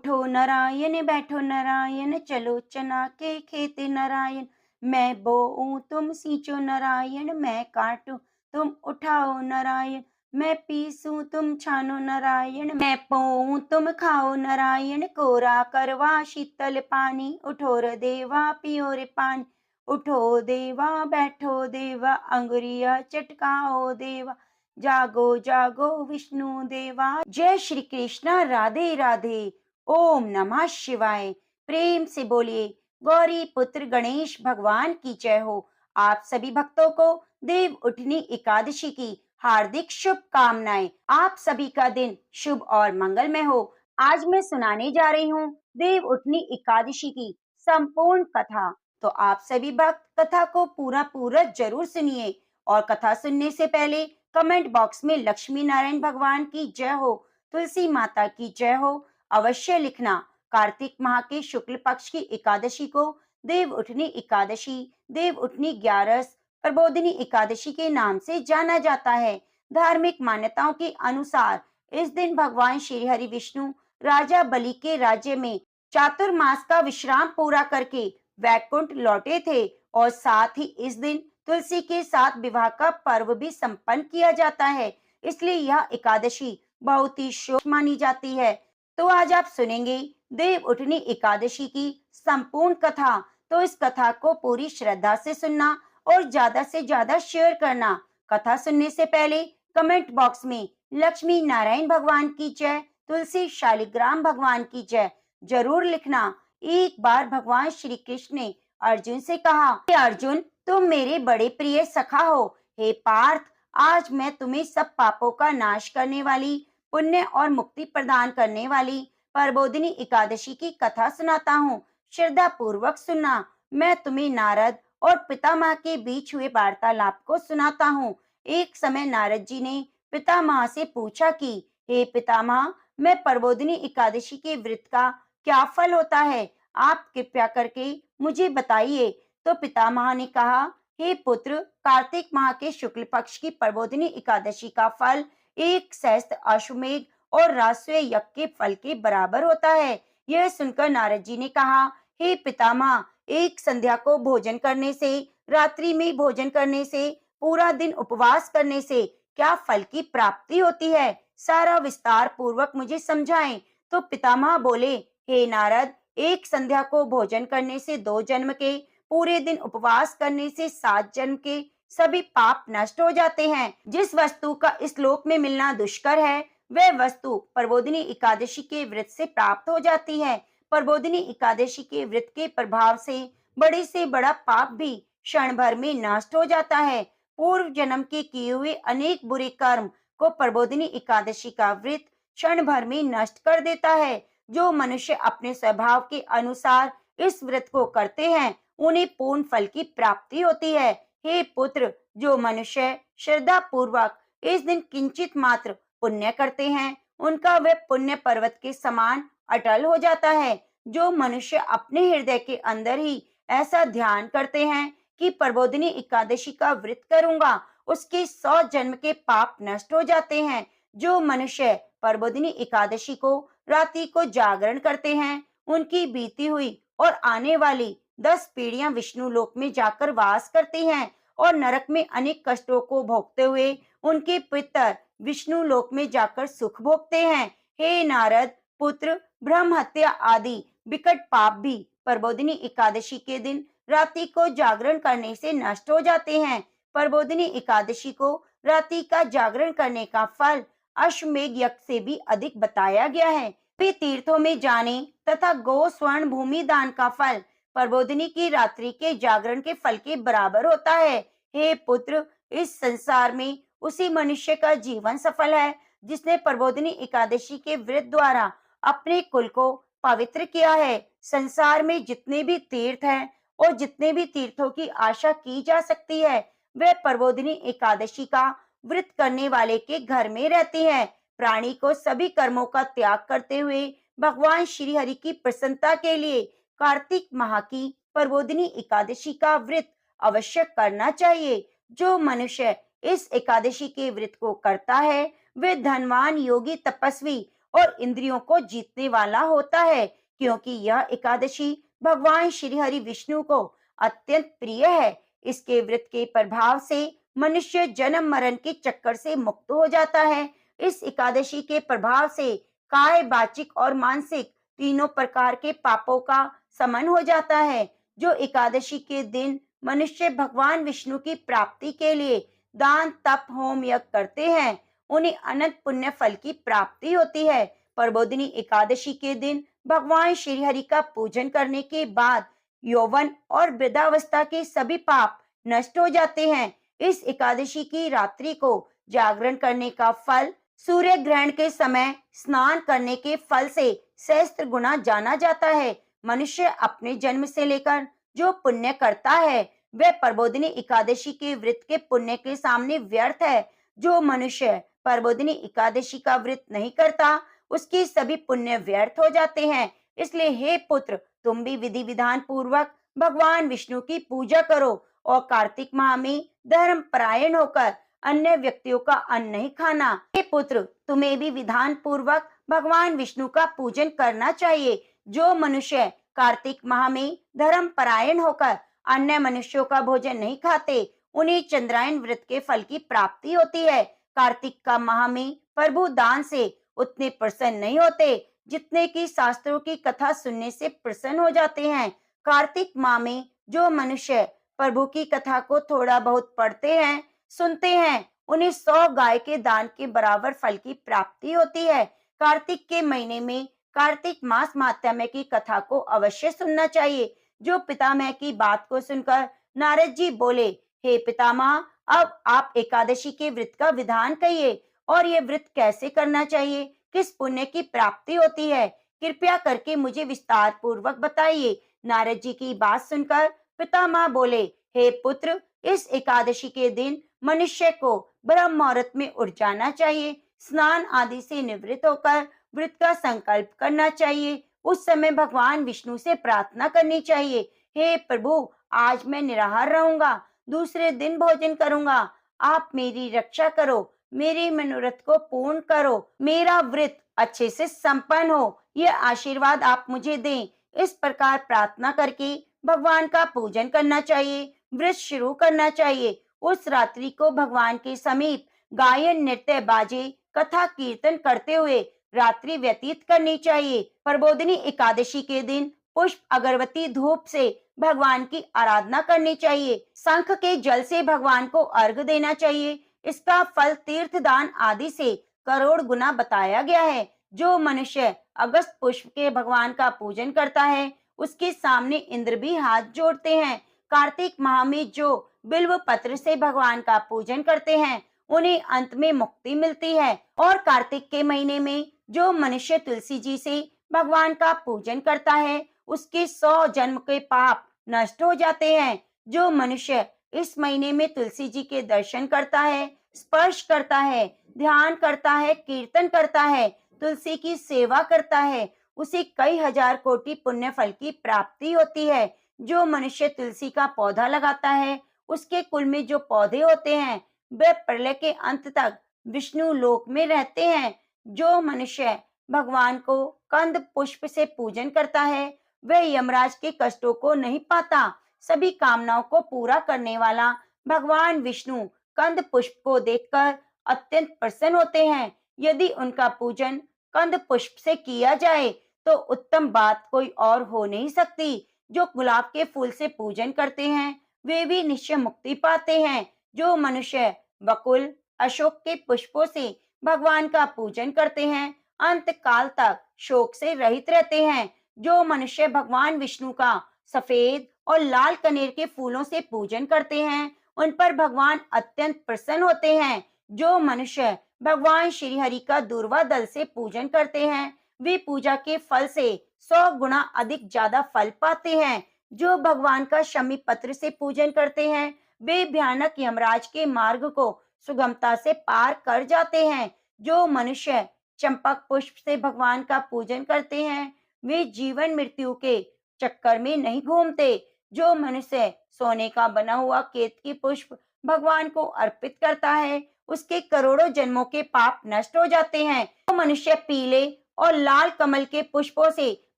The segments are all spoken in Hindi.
उठो नारायण, बैठो नारायण, चलो चना के खेत नारायण। मैं बोऊं तुम सींचो नारायण, मैं काटूं तुम उठाओ नारायण। मैं पीसूं तुम छानो नारायण, मैं पोऊं तुम खाओ नारायण। कोरा करवा शीतल पानी, उठो रे देवा पियो रे पानी। उठो देवा बैठो देवा, अंगुरिया चटकाओ देवा। जागो जागो विष्णु देवा। जय श्री कृष्ण, राधे राधे। ओम नमः शिवाय। प्रेम से बोलिए गौरी पुत्र गणेश भगवान की जय हो। आप सभी भक्तों को देव उठनी एकादशी की हार्दिक शुभकामनाएं। आप सभी का दिन शुभ और मंगलमय हो। आज मैं सुनाने जा रही हूँ देव उठनी एकादशी की संपूर्ण कथा। तो आप सभी भक्त कथा को पूरा पूरा जरूर सुनिए। और कथा सुनने से पहले कमेंट बॉक्स में लक्ष्मी नारायण भगवान की जय हो, तुलसी माता की जय हो अवश्य लिखना। कार्तिक माह के शुक्ल पक्ष की एकादशी को देव उठनी एकादशी, देव उठनी ग्यारस, प्रबोधिनी एकादशी के नाम से जाना जाता है। धार्मिक मान्यताओं के अनुसार इस दिन भगवान श्री हरि विष्णु राजा बलि के राज्य में चातुर्मास का विश्राम पूरा करके वैकुंठ लौटे थे। और साथ ही इस दिन तुलसी के साथ विवाह का पर्व भी संपन्न किया जाता है, इसलिए यह एकादशी बहुत ही शुभ मानी जाती है। तो आज आप सुनेंगे देव उठनी एकादशी की संपूर्ण कथा। तो इस कथा को पूरी श्रद्धा से सुनना और ज्यादा से ज्यादा शेयर करना। कथा सुनने से पहले कमेंट बॉक्स में लक्ष्मी नारायण भगवान की जय, तुलसी शालिग्राम भगवान की जय जरूर लिखना। एक बार भगवान श्री कृष्ण ने अर्जुन से कहा, अर्जुन तुम मेरे बड़े प्रिय सखा हो। हे पार्थ, आज मैं तुम्हें सब पापों का नाश करने वाली, पुण्य और मुक्ति प्रदान करने वाली प्रबोधिनी एकादशी की कथा सुनाता हूँ। श्रद्धा पूर्वक सुनना। मैं तुम्हें नारद और पितामह के बीच हुए वार्तालाप को सुनाता हूँ। एक समय नारद जी ने पितामह से पूछा कि हे पितामह, मैं प्रबोधिनी एकादशी के व्रत का क्या फल होता है, आप कृपया करके मुझे बताइए। तो पितामह ने कहा, हे पुत्र, कार्तिक माह के शुक्ल पक्ष की प्रबोधिनी एकादशी का फल एक सहस्त्र अश्वमेघ और राजसूय यज्ञ के फल के बराबर होता है। यह सुनकर नारद जी ने कहा, हे पितामह, एक संध्या को भोजन करने से, रात्रि में भोजन करने से, पूरा दिन उपवास करने से क्या फल की प्राप्ति होती है, सारा विस्तार पूर्वक मुझे समझाएं। तो पितामह बोले, हे नारद, एक संध्या को भोजन करने से 2 जन्म के, पूरे दिन उपवास करने से 7 जन्म के सभी पाप नष्ट हो जाते हैं। जिस वस्तु का इस लोक में मिलना दुष्कर है, वह वस्तु प्रबोधिनी एकादशी के व्रत से प्राप्त हो जाती है। प्रबोधिनी एकादशी के व्रत के प्रभाव से बड़ा पाप भी क्षण भर में नष्ट हो जाता है। पूर्व जन्म के किए हुए अनेक बुरे कर्म को प्रबोधिनी एकादशी का व्रत क्षण भर में नष्ट कर देता है। जो मनुष्य अपने स्वभाव के अनुसार इस व्रत को करते हैं, उन्हें पूर्ण फल की प्राप्ति होती है। हे पुत्र, जो मनुष्य श्रद्धा पूर्वक इस दिन किंचित मात्र पुण्य करते हैं, उनका वह पुण्य पर्वत के समान अटल हो जाता है। जो मनुष्य अपने हृदय के अंदर ही ऐसा ध्यान करते हैं कि प्रबोधिनी एकादशी का व्रत करूंगा, उसके 100 जन्म के पाप नष्ट हो जाते हैं। जो मनुष्य प्रबोधिनी एकादशी को रात्रि को जागरण करते हैं, उनकी बीती हुई और आने वाली 10 पीढ़ियां विष्णु लोक में जाकर वास करती हैं और नरक में अनेक कष्टों को भोगते हुए उनके पितर विष्णु लोक में जाकर सुख भोगते हैं। हे नारद पुत्र, ब्रह्म हत्या आदि विकट पाप भी प्रबोधिनी एकादशी के दिन रात्रि को जागरण करने से नष्ट हो जाते हैं। प्रबोधिनी एकादशी को रात्रि का जागरण करने का फल अश्वमेघ यज्ञ से भी अधिक बताया गया है। वे तीर्थों में जाने तथा गो स्वर्ण भूमि दान का फल प्रबोधिनी की रात्रि के जागरण के फल के बराबर होता है। हे पुत्र, इस संसार में उसी मनुष्य का जीवन सफल है जिसने प्रबोधिनी एकादशी के व्रत द्वारा अपने कुल को पवित्र किया है। संसार में जितने भी तीर्थ हैं और जितने भी तीर्थों की आशा की जा सकती है, वे प्रबोधिनी एकादशी का व्रत करने वाले के घर में रहती है। प्राणी को सभी कर्मों का त्याग करते हुए भगवान श्री हरि की प्रसन्नता के लिए कार्तिक माह की प्रबोधिनी एकादशी का व्रत अवश्य करना चाहिए। जो मनुष्य इस एकादशी के व्रत को करता है, वे धनवान, योगी, तपस्वी और इंद्रियों को जीतने वाला होता है, क्योंकि यह एकादशी भगवान श्री हरि विष्णु को अत्यंत प्रिय है। इसके व्रत के प्रभाव से मनुष्य जन्म मरण के चक्कर से मुक्त हो जाता है। इस एकादशी के प्रभाव से काय, वाचिक और मानसिक तीनों प्रकार के पापों का समन हो जाता है। जो एकादशी के दिन मनुष्य भगवान विष्णु की प्राप्ति के लिए दान, तप, होम यज्ञ करते हैं, उन्हें अनंत पुण्य फल की प्राप्ति होती है। प्रबोधिनी एकादशी के दिन भगवान श्री हरि का पूजन करने के बाद यौवन और वृद्धावस्था के सभी पाप नष्ट हो जाते हैं। इस एकादशी की रात्रि को जागरण करने का फल सूर्य ग्रहण के समय स्नान करने के फल से सहस्त्र गुना जाना जाता है। मनुष्य अपने जन्म से लेकर जो पुण्य करता है वह प्रबोधिनी एकादशी के व्रत के पुण्य के सामने व्यर्थ है। जो मनुष्य प्रबोधिनी एकादशी का व्रत नहीं करता उसके सभी पुण्य व्यर्थ हो जाते हैं। इसलिए हे पुत्र, तुम भी विधि विधान पूर्वक भगवान विष्णु की पूजा करो और कार्तिक माह में धर्म परायण होकर अन्य व्यक्तियों का अन्न नहीं खाना। हे पुत्र, तुम्हें भी विधान पूर्वक भगवान विष्णु का पूजन करना चाहिए। जो मनुष्य कार्तिक माह में धर्म परायण होकर अन्य मनुष्यों का भोजन नहीं खाते, उन्हें चंद्रायन व्रत के फल की प्राप्ति होती है। कार्तिक का माह में प्रभु दान से उतने प्रसन्न नहीं होते जितने की शास्त्रों की कथा सुनने से प्रसन्न हो जाते हैं। कार्तिक माह में जो मनुष्य प्रभु की कथा को थोड़ा बहुत पढ़ते हैं, सुनते हैं, उन्हें 100 गाय के दान के बराबर फल की प्राप्ति होती है। कार्तिक के महीने में कार्तिक मास माहात्म्य की कथा को अवश्य सुनना चाहिए। जो पितामह की बात को सुनकर नारद जी बोले, हे पितामह, अब आप एकादशी के व्रत का विधान कहिए और ये व्रत कैसे करना चाहिए, किस पुण्य की प्राप्ति होती है, कृपया करके मुझे विस्तार पूर्वक बताइए। नारद जी की बात सुनकर पितामह बोले, हे पुत्र, इस एकादशी के दिन मनुष्य को ब्रह्म मुहूर्त में उठ जाना चाहिए, स्नान आदि से निवृत्त होकर व्रत का संकल्प करना चाहिए। उस समय भगवान विष्णु से प्रार्थना करनी चाहिए, हे प्रभु, आज मैं निराहार रहूंगा, दूसरे दिन भोजन करूंगा, आप मेरी रक्षा करो, मेरे मनोरथ को पूर्ण करो, मेरा व्रत अच्छे से संपन्न हो, यह आशीर्वाद आप मुझे दें। इस प्रकार प्रार्थना करके भगवान का पूजन करना चाहिए, व्रत शुरू करना चाहिए। उस रात्रि को भगवान के समीप गायन, नृत्य, बाजे, कथा, कीर्तन करते हुए रात्रि व्यतीत करनी चाहिए। प्रबोधिनी एकादशी के दिन पुष्प, अगरबत्ती, धूप से भगवान की आराधना करनी चाहिए। शंख के जल से भगवान को अर्घ देना चाहिए। इसका फल तीर्थ दान आदि से करोड़ गुना बताया गया है। जो मनुष्य अगस्त पुष्प के भगवान का पूजन करता है उसके सामने इंद्र भी हाथ जोड़ते हैं। कार्तिक माह में जो बिल्व पत्र से भगवान का पूजन करते हैं उन्हें अंत में मुक्ति मिलती है। और कार्तिक के महीने में जो मनुष्य तुलसी जी से भगवान का पूजन करता है उसके 100 जन्म के पाप नष्ट हो जाते हैं। जो मनुष्य इस महीने में तुलसी जी के दर्शन करता है, स्पर्श करता है, ध्यान करता है, कीर्तन करता है, तुलसी की सेवा करता है, उसे कई हजार कोटि पुण्य फल की प्राप्ति होती है। जो मनुष्य तुलसी का पौधा लगाता है उसके कुल में जो पौधे होते हैं वे प्रलय के अंत तक विष्णु लोक में रहते हैं। जो मनुष्य भगवान को कंद पुष्प से पूजन करता है वह यमराज के कष्टों को नहीं पाता। सभी कामनाओं को पूरा करने वाला भगवान विष्णु कंद पुष्प को देखकर अत्यंत प्रसन्न होते हैं। यदि उनका पूजन कंद पुष्प से किया जाए तो उत्तम बात कोई और हो नहीं सकती। जो गुलाब के फूल से पूजन करते हैं वे भी निश्चय मुक्ति पाते हैं। जो मनुष्य बकुल, अशोक के पुष्पों से भगवान का पूजन करते हैं अंत काल तक शोक से रहित रहते हैं। जो मनुष्य भगवान विष्णु का सफेद और लाल कनेर के फूलों से पूजन करते हैं उन पर भगवान अत्यंत प्रसन्न होते हैं। जो मनुष्य भगवान श्री हरि का दूर्वा दल से पूजन करते हैं वे पूजा के फल से 100 गुना अधिक ज्यादा फल पाते हैं। जो भगवान का शमी पत्र से पूजन करते हैं वे भयानक यमराज के मार्ग को सुगमता से पार कर जाते हैं। जो मनुष्य चंपक पुष्प से भगवान का पूजन करते हैं वे जीवन मृत्यु के चक्कर में नहीं घूमते। जो मनुष्य सोने का बना हुआ केतकी पुष्प भगवान को अर्पित करता है उसके करोड़ों जन्मों के पाप नष्ट हो जाते हैं। जो मनुष्य पीले और लाल कमल के पुष्पों से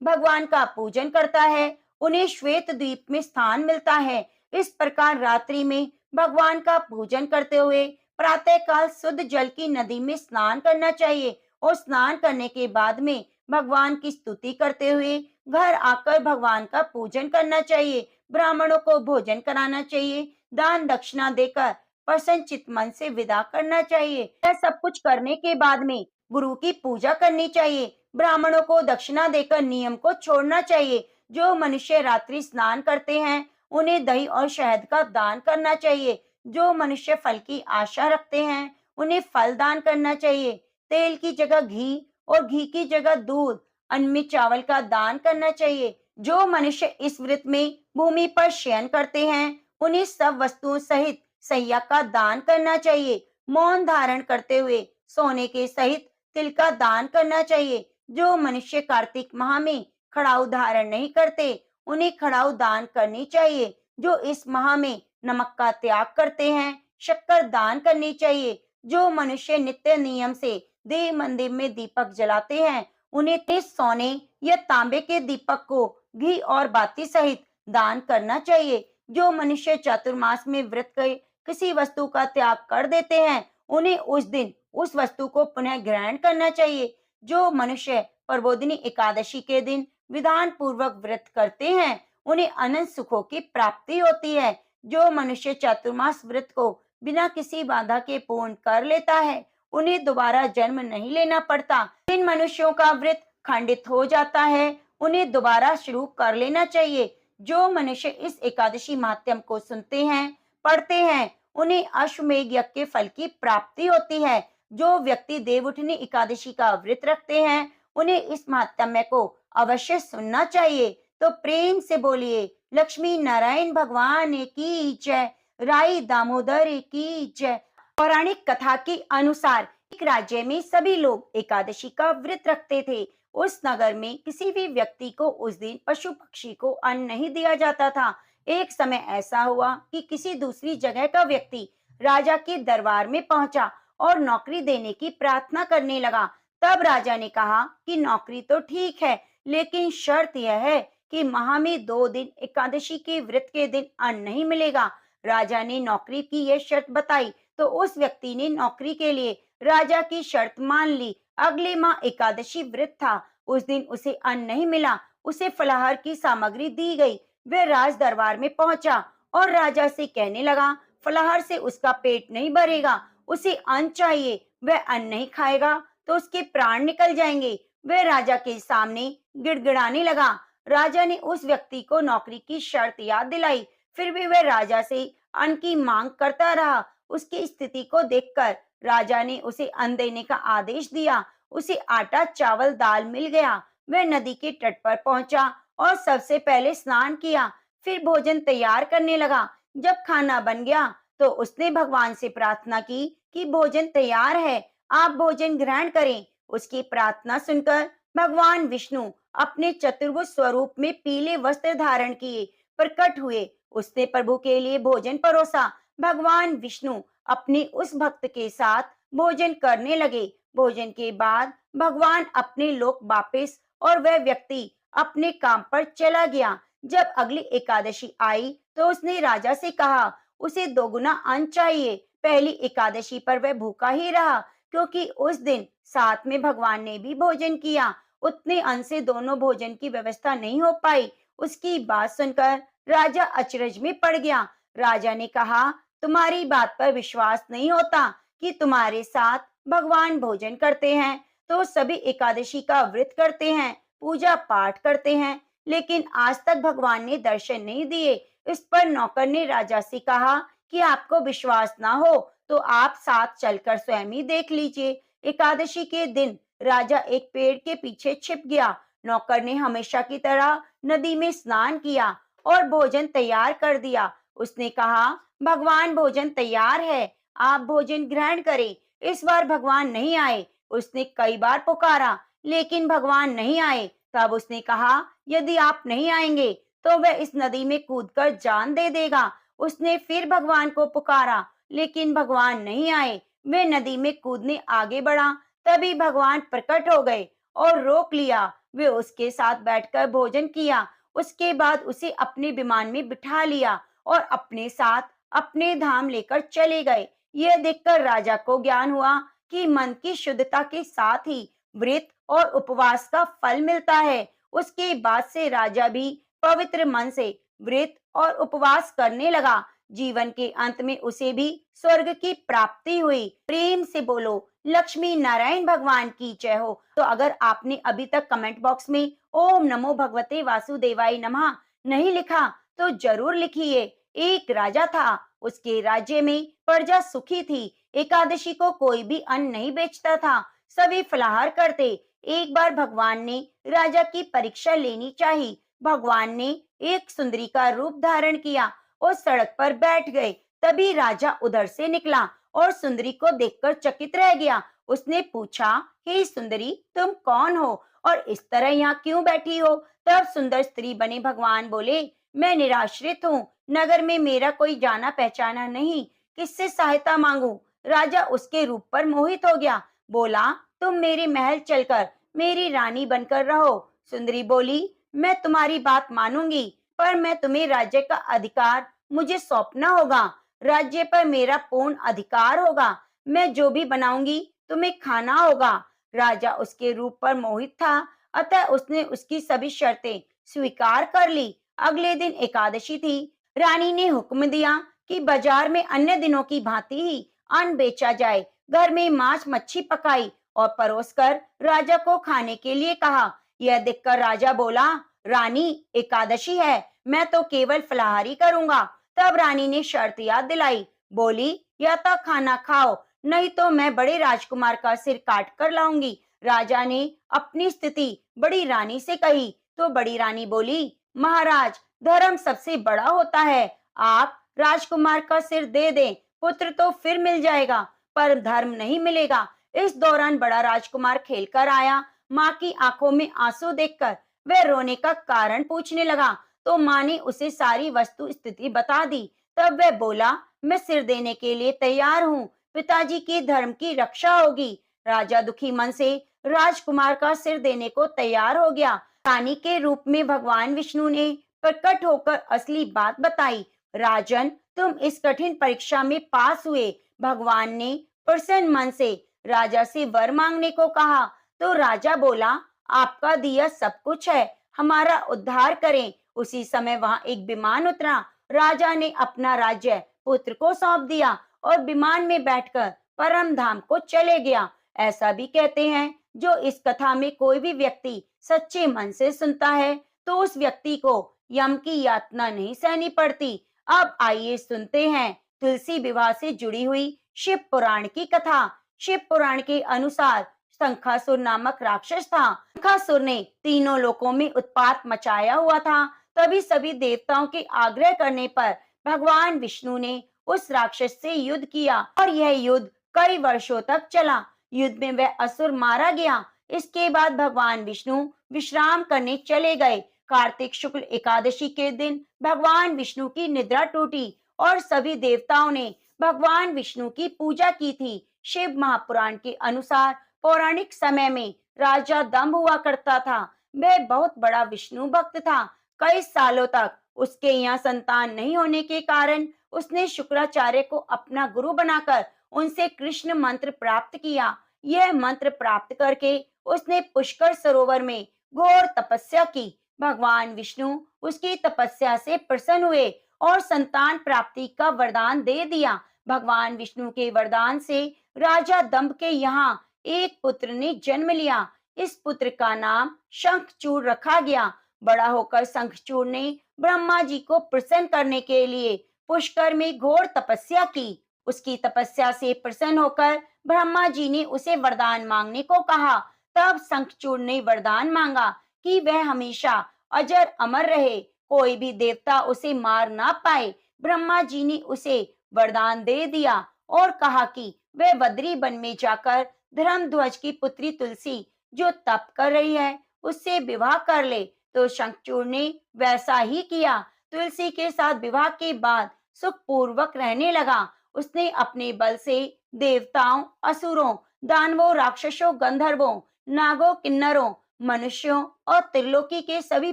भगवान का पूजन करता है, उन्हें श्वेत द्वीप में स्थान मिलता है। इस प्रकार रात्रि में भगवान का पूजन करते हुए प्रातः काल शुद्ध जल की नदी में स्नान करना चाहिए और स्नान करने के बाद में भगवान की स्तुति करते हुए घर आकर भगवान का पूजन करना चाहिए। ब्राह्मणों को भोजन कराना चाहिए, दान दक्षिणा देकर प्रसन्नचित मन से विदा करना चाहिए। यह सब कुछ करने के बाद में गुरु की पूजा करनी चाहिए। ब्राह्मणों को दक्षिणा देकर नियम को छोड़ना चाहिए। जो मनुष्य रात्रि स्नान करते हैं उन्हें दही और शहद का दान करना चाहिए। जो मनुष्य फल की आशा रखते हैं उन्हें फल दान करना चाहिए। तेल की जगह घी और घी की जगह दूध, अन्न में चावल का दान करना चाहिए। जो मनुष्य इस व्रत में भूमि पर शयन करते हैं उन्हें सब वस्तुओं सहित सैया का दान करना चाहिए। मौन धारण करते हुए सोने के सहित तिल का दान करना चाहिए। जो मनुष्य कार्तिक माह में खड़ाऊ धारण नहीं करते उन्हें खड़ाऊ दान करनी चाहिए। जो इस माह में नमक का त्याग करते हैं शक्कर दान करनी चाहिए। जो मनुष्य नित्य नियम से देव मंदिर में दीपक जलाते हैं उन्हें तेज सोने या तांबे के दीपक को घी और बाती सहित दान करना चाहिए। जो मनुष्य चातुर्मास में व्रत के किसी वस्तु का त्याग कर देते हैं उन्हें उस दिन उस वस्तु को पुनः ग्रहण करना चाहिए। जो मनुष्य प्रबोधिनी एकादशी के दिन विधान पूर्वक व्रत करते हैं उन्हें अनंत सुखों की प्राप्ति होती है। जो मनुष्य चातुर्मास व्रत को बिना किसी बाधा के पूर्ण कर लेता है उन्हें दोबारा जन्म नहीं लेना पड़ता। जिन मनुष्यों का व्रत खंडित हो जाता है उन्हें दोबारा शुरू कर लेना चाहिए। जो मनुष्य इस एकादशी महात्म्य को सुनते हैं पढ़ते हैं उन्हें अश्वमेध यज्ञ के फल की प्राप्ति होती है। जो व्यक्ति देवउठनी एकादशी का व्रत रखते हैं उन्हें इस महात्म्य को अवश्य सुनना चाहिए। तो प्रेम से बोलिए लक्ष्मी नारायण भगवान की जय, राई दामोदर की जय। पौराणिक कथा के अनुसार एक राज्य में सभी लोग एकादशी का व्रत रखते थे। उस नगर में किसी भी व्यक्ति को उस दिन पशु पक्षी को अन्न नहीं दिया जाता था। एक समय ऐसा हुआ कि किसी दूसरी जगह का व्यक्ति राजा के दरबार में पहुंचा और नौकरी देने की प्रार्थना करने लगा। तब राजा ने कहा कि नौकरी तो ठीक है लेकिन शर्त यह है कि माह में 2 दिन एकादशी के व्रत के दिन अन्न नहीं मिलेगा। राजा ने नौकरी की यह शर्त बताई तो उस व्यक्ति ने नौकरी के लिए राजा की शर्त मान ली। अगले माह एकादशी व्रत था। उस दिन उसे अन्न नहीं मिला। उसे फलाहार की सामग्री दी गई। वह राज दरबार में पहुंचा और राजा से कहने लगा फलाहार से उसका पेट नहीं भरेगा, उसे अन्न चाहिए। वह अन्न नहीं खाएगा तो उसके प्राण निकल जाएंगे। वह राजा के सामने गिड़गिड़ाने लगा। राजा ने उस व्यक्ति को नौकरी की शर्त याद दिलाई। फिर भी वह राजा से अन्न की मांग करता रहा। उसकी स्थिति को देखकर राजा ने उसे अन्न देने का आदेश दिया। उसे आटा चावल दाल मिल गया। वह नदी के तट पर पहुंचा और सबसे पहले स्नान किया। फिर भोजन तैयार करने लगा। जब खाना बन गया तो उसने भगवान से प्रार्थना की कि भोजन तैयार है, आप भोजन ग्रहण करें। उसकी प्रार्थना सुनकर भगवान विष्णु अपने चतुर्भुज स्वरूप में पीले वस्त्र धारण किए प्रकट हुए। उसने प्रभु के लिए भोजन परोसा। भगवान विष्णु अपने उस भक्त के साथ भोजन करने लगे। भोजन के बाद भगवान अपने लोक वापस और वह व्यक्ति अपने काम पर चला गया। जब अगली एकादशी आई तो उसने राजा से कहा उसे दोगुना अन्न चाहिए। पहली एकादशी पर वह भूखा ही रहा क्योंकि उस दिन साथ में भगवान ने भी भोजन किया। उतने अन्न से दोनों भोजन की व्यवस्था नहीं हो पाई। उसकी बात सुनकर राजा अचरज में पड़ गया। राजा ने कहा तुम्हारी बात पर विश्वास नहीं होता कि तुम्हारे साथ भगवान भोजन करते हैं तो सभी एकादशी का व्रत करते हैं, पूजा पाठ करते हैं, लेकिन आज तक भगवान ने दर्शन नहीं दिए। इस पर नौकर ने राजा से कहा कि आपको विश्वास ना हो तो आप साथ चलकर स्वयं ही देख लीजिए। एकादशी के दिन राजा एक पेड़ के पीछे छिप गया। नौकर ने हमेशा की तरह नदी में स्नान किया और भोजन तैयार कर दिया। उसने कहा भगवान भोजन तैयार है, आप भोजन ग्रहण करें। इस बार भगवान नहीं आए। उसने कई बार पुकारा लेकिन भगवान नहीं आए। तब उसने कहा यदि आप नहीं आएंगे तो वह इस नदी में कूदकर जान दे देगा। उसने फिर भगवान को पुकारा लेकिन भगवान नहीं आए। वह नदी में कूदने आगे बढ़ा। तभी भगवान प्रकट हो गए और रोक लिया। वे उसके साथ बैठकर भोजन किया। उसके बाद उसे अपने विमान में बिठा लिया और अपने साथ अपने धाम लेकर चले गए। यह देखकर राजा को ज्ञान हुआ कि मन की शुद्धता के साथ ही व्रत और उपवास का फल मिलता है। उसके बाद से राजा भी पवित्र मन से व्रत और उपवास करने लगा। जीवन के अंत में उसे भी स्वर्ग की प्राप्ति हुई। प्रेम से बोलो लक्ष्मी नारायण भगवान की जय हो। तो अगर आपने अभी तक कमेंट बॉक्स में ओम नमो भगवते वासुदेवाय नमः नहीं लिखा तो जरूर लिखिए। एक राजा था, उसके राज्य में प्रजा सुखी थी। एकादशी को कोई भी अन्न नहीं बेचता था, सभी फलाहार करते। एक बार भगवान ने राजा की परीक्षा लेनी चाहिए। भगवान ने एक सुंदरी का रूप धारण किया और सड़क पर बैठ गए। तभी राजा उधर से निकला और सुंदरी को देखकर चकित रह गया। उसने पूछा, हे सुंदरी, तुम कौन हो और इस तरह यहाँ क्यों बैठी हो? तब सुंदर स्त्री बने भगवान बोले, मैं निराश्रित हूँ, नगर में मेरा कोई जाना पहचाना नहीं, किससे सहायता मांगू? राजा उसके रूप पर मोहित हो गया। बोला, तुम मेरे महल चलकर मेरी रानी बनकर रहो। सुंदरी बोली, मैं तुम्हारी बात मानूंगी, पर मैं तुम्हें राज्य का अधिकार मुझे सौंपना होगा। राज्य पर मेरा पूर्ण अधिकार होगा। मैं जो भी बनाऊंगी तुम्हें खाना होगा। राजा उसके रूप पर मोहित था, अतः उसने उसकी सभी शर्तें स्वीकार कर ली। अगले दिन एकादशी थी। रानी ने हुक्म दिया कि बाजार में अन्य दिनों की भांति ही अन्न बेचा जाए। घर में मांस मच्छी पकाई और परोसकर राजा को खाने के लिए कहा। यह देखकर राजा बोला, रानी, एकादशी है, मैं तो केवल फलाहारी करूंगा। तब रानी ने शर्त याद दिलाई। बोली, या तो खाना खाओ, नहीं तो मैं बड़े राजकुमार का सिर काट कर लाऊंगी। राजा ने अपनी स्थिति बड़ी रानी से कही तो बड़ी रानी बोली, महाराज, धर्म सबसे बड़ा होता है। आप राजकुमार का सिर दे दें, पुत्र तो फिर मिल जाएगा, पर धर्म नहीं मिलेगा। इस दौरान बड़ा राजकुमार खेलकर आया। माँ की आंखों में आंसू देखकर वह रोने का कारण पूछने लगा, तो माँ ने उसे सारी वस्तु स्थिति बता दी। तब वह बोला, मैं सिर देने के लिए तैयार हूँ, पिताजी के धर्म की रक्षा होगी। राजा दुखी मन से राजकुमार का सिर देने को तैयार हो गया। रानी के रूप में भगवान विष्णु ने प्रकट होकर असली बात बताई। राजन, तुम इस कठिन परीक्षा में पास हुए। भगवान ने प्रसन्न मन से राजा से वर मांगने को कहा। तो राजा बोला, आपका दिया सब कुछ है, हमारा उद्धार करें। उसी समय वहां एक विमान उतरा। राजा ने अपना राज्य पुत्र को सौंप दिया और विमान में बैठकर परम धाम को चले गया। ऐसा भी कहते हैं, जो इस कथा में कोई भी व्यक्ति सच्चे मन से सुनता है तो उस व्यक्ति को यम की यातना नहीं सहनी पड़ती। अब आइए सुनते हैं तुलसी विवाह से जुड़ी हुई शिव पुराण की कथा। शिव पुराण के अनुसार शंखासुर नामक राक्षस था। शंखासुर ने तीनों लोकों में उत्पात मचाया हुआ था। तभी सभी देवताओं के आग्रह करने पर भगवान विष्णु ने उस राक्षस से युद्ध किया और यह युद्ध कई वर्षों तक चला। युद्ध में वह असुर मारा गया। इसके बाद भगवान विष्णु विश्राम करने चले गए। कार्तिक शुक्ल एकादशी के दिन भगवान विष्णु की निद्रा टूटी और सभी देवताओं ने भगवान विष्णु की पूजा की थी। शिव महापुराण के अनुसार पौराणिक समय में राजा दंभ हुआ करता था। वह बहुत बड़ा विष्णु भक्त था। कई सालों तक उसके यहाँ संतान नहीं होने के कारण उसने शुक्राचार्य को अपना गुरु बनाकर उनसे कृष्ण मंत्र प्राप्त किया। यह मंत्र प्राप्त करके उसने पुष्कर सरोवर में घोर तपस्या की। भगवान विष्णु उसकी तपस्या से प्रसन्न हुए और संतान प्राप्ति का वरदान दे दिया। भगवान विष्णु के वरदान से राजा दंभ के यहाँ एक पुत्र ने जन्म लिया। इस पुत्र का नाम शंखचूड़ रखा गया। बड़ा होकर शंखचूड़ ने ब्रह्मा जी को प्रसन्न करने के लिए पुष्कर में घोर तपस्या की। उसकी तपस्या से प्रसन्न होकर ब्रह्मा जी ने उसे वरदान मांगने को कहा। तब शंखचूड़ ने वरदान मांगा कि वह हमेशा अजर अमर रहे, कोई भी देवता उसे मार ना पाए। ब्रह्मा जी ने उसे वरदान दे दिया और कहा कि वह बद्री वन में जाकर धर्मध्वज की पुत्री तुलसी जो तप कर रही है उससे विवाह कर ले। तो शंखचूड़ ने वैसा ही किया। तुलसी के साथ विवाह के बाद सुखपूर्वक रहने लगा। उसने अपने बल से देवताओं, असुरों, दानवों, राक्षसों, गंधर्वों, नागों, किन्नरों, मनुष्यों और त्रिलोकी के सभी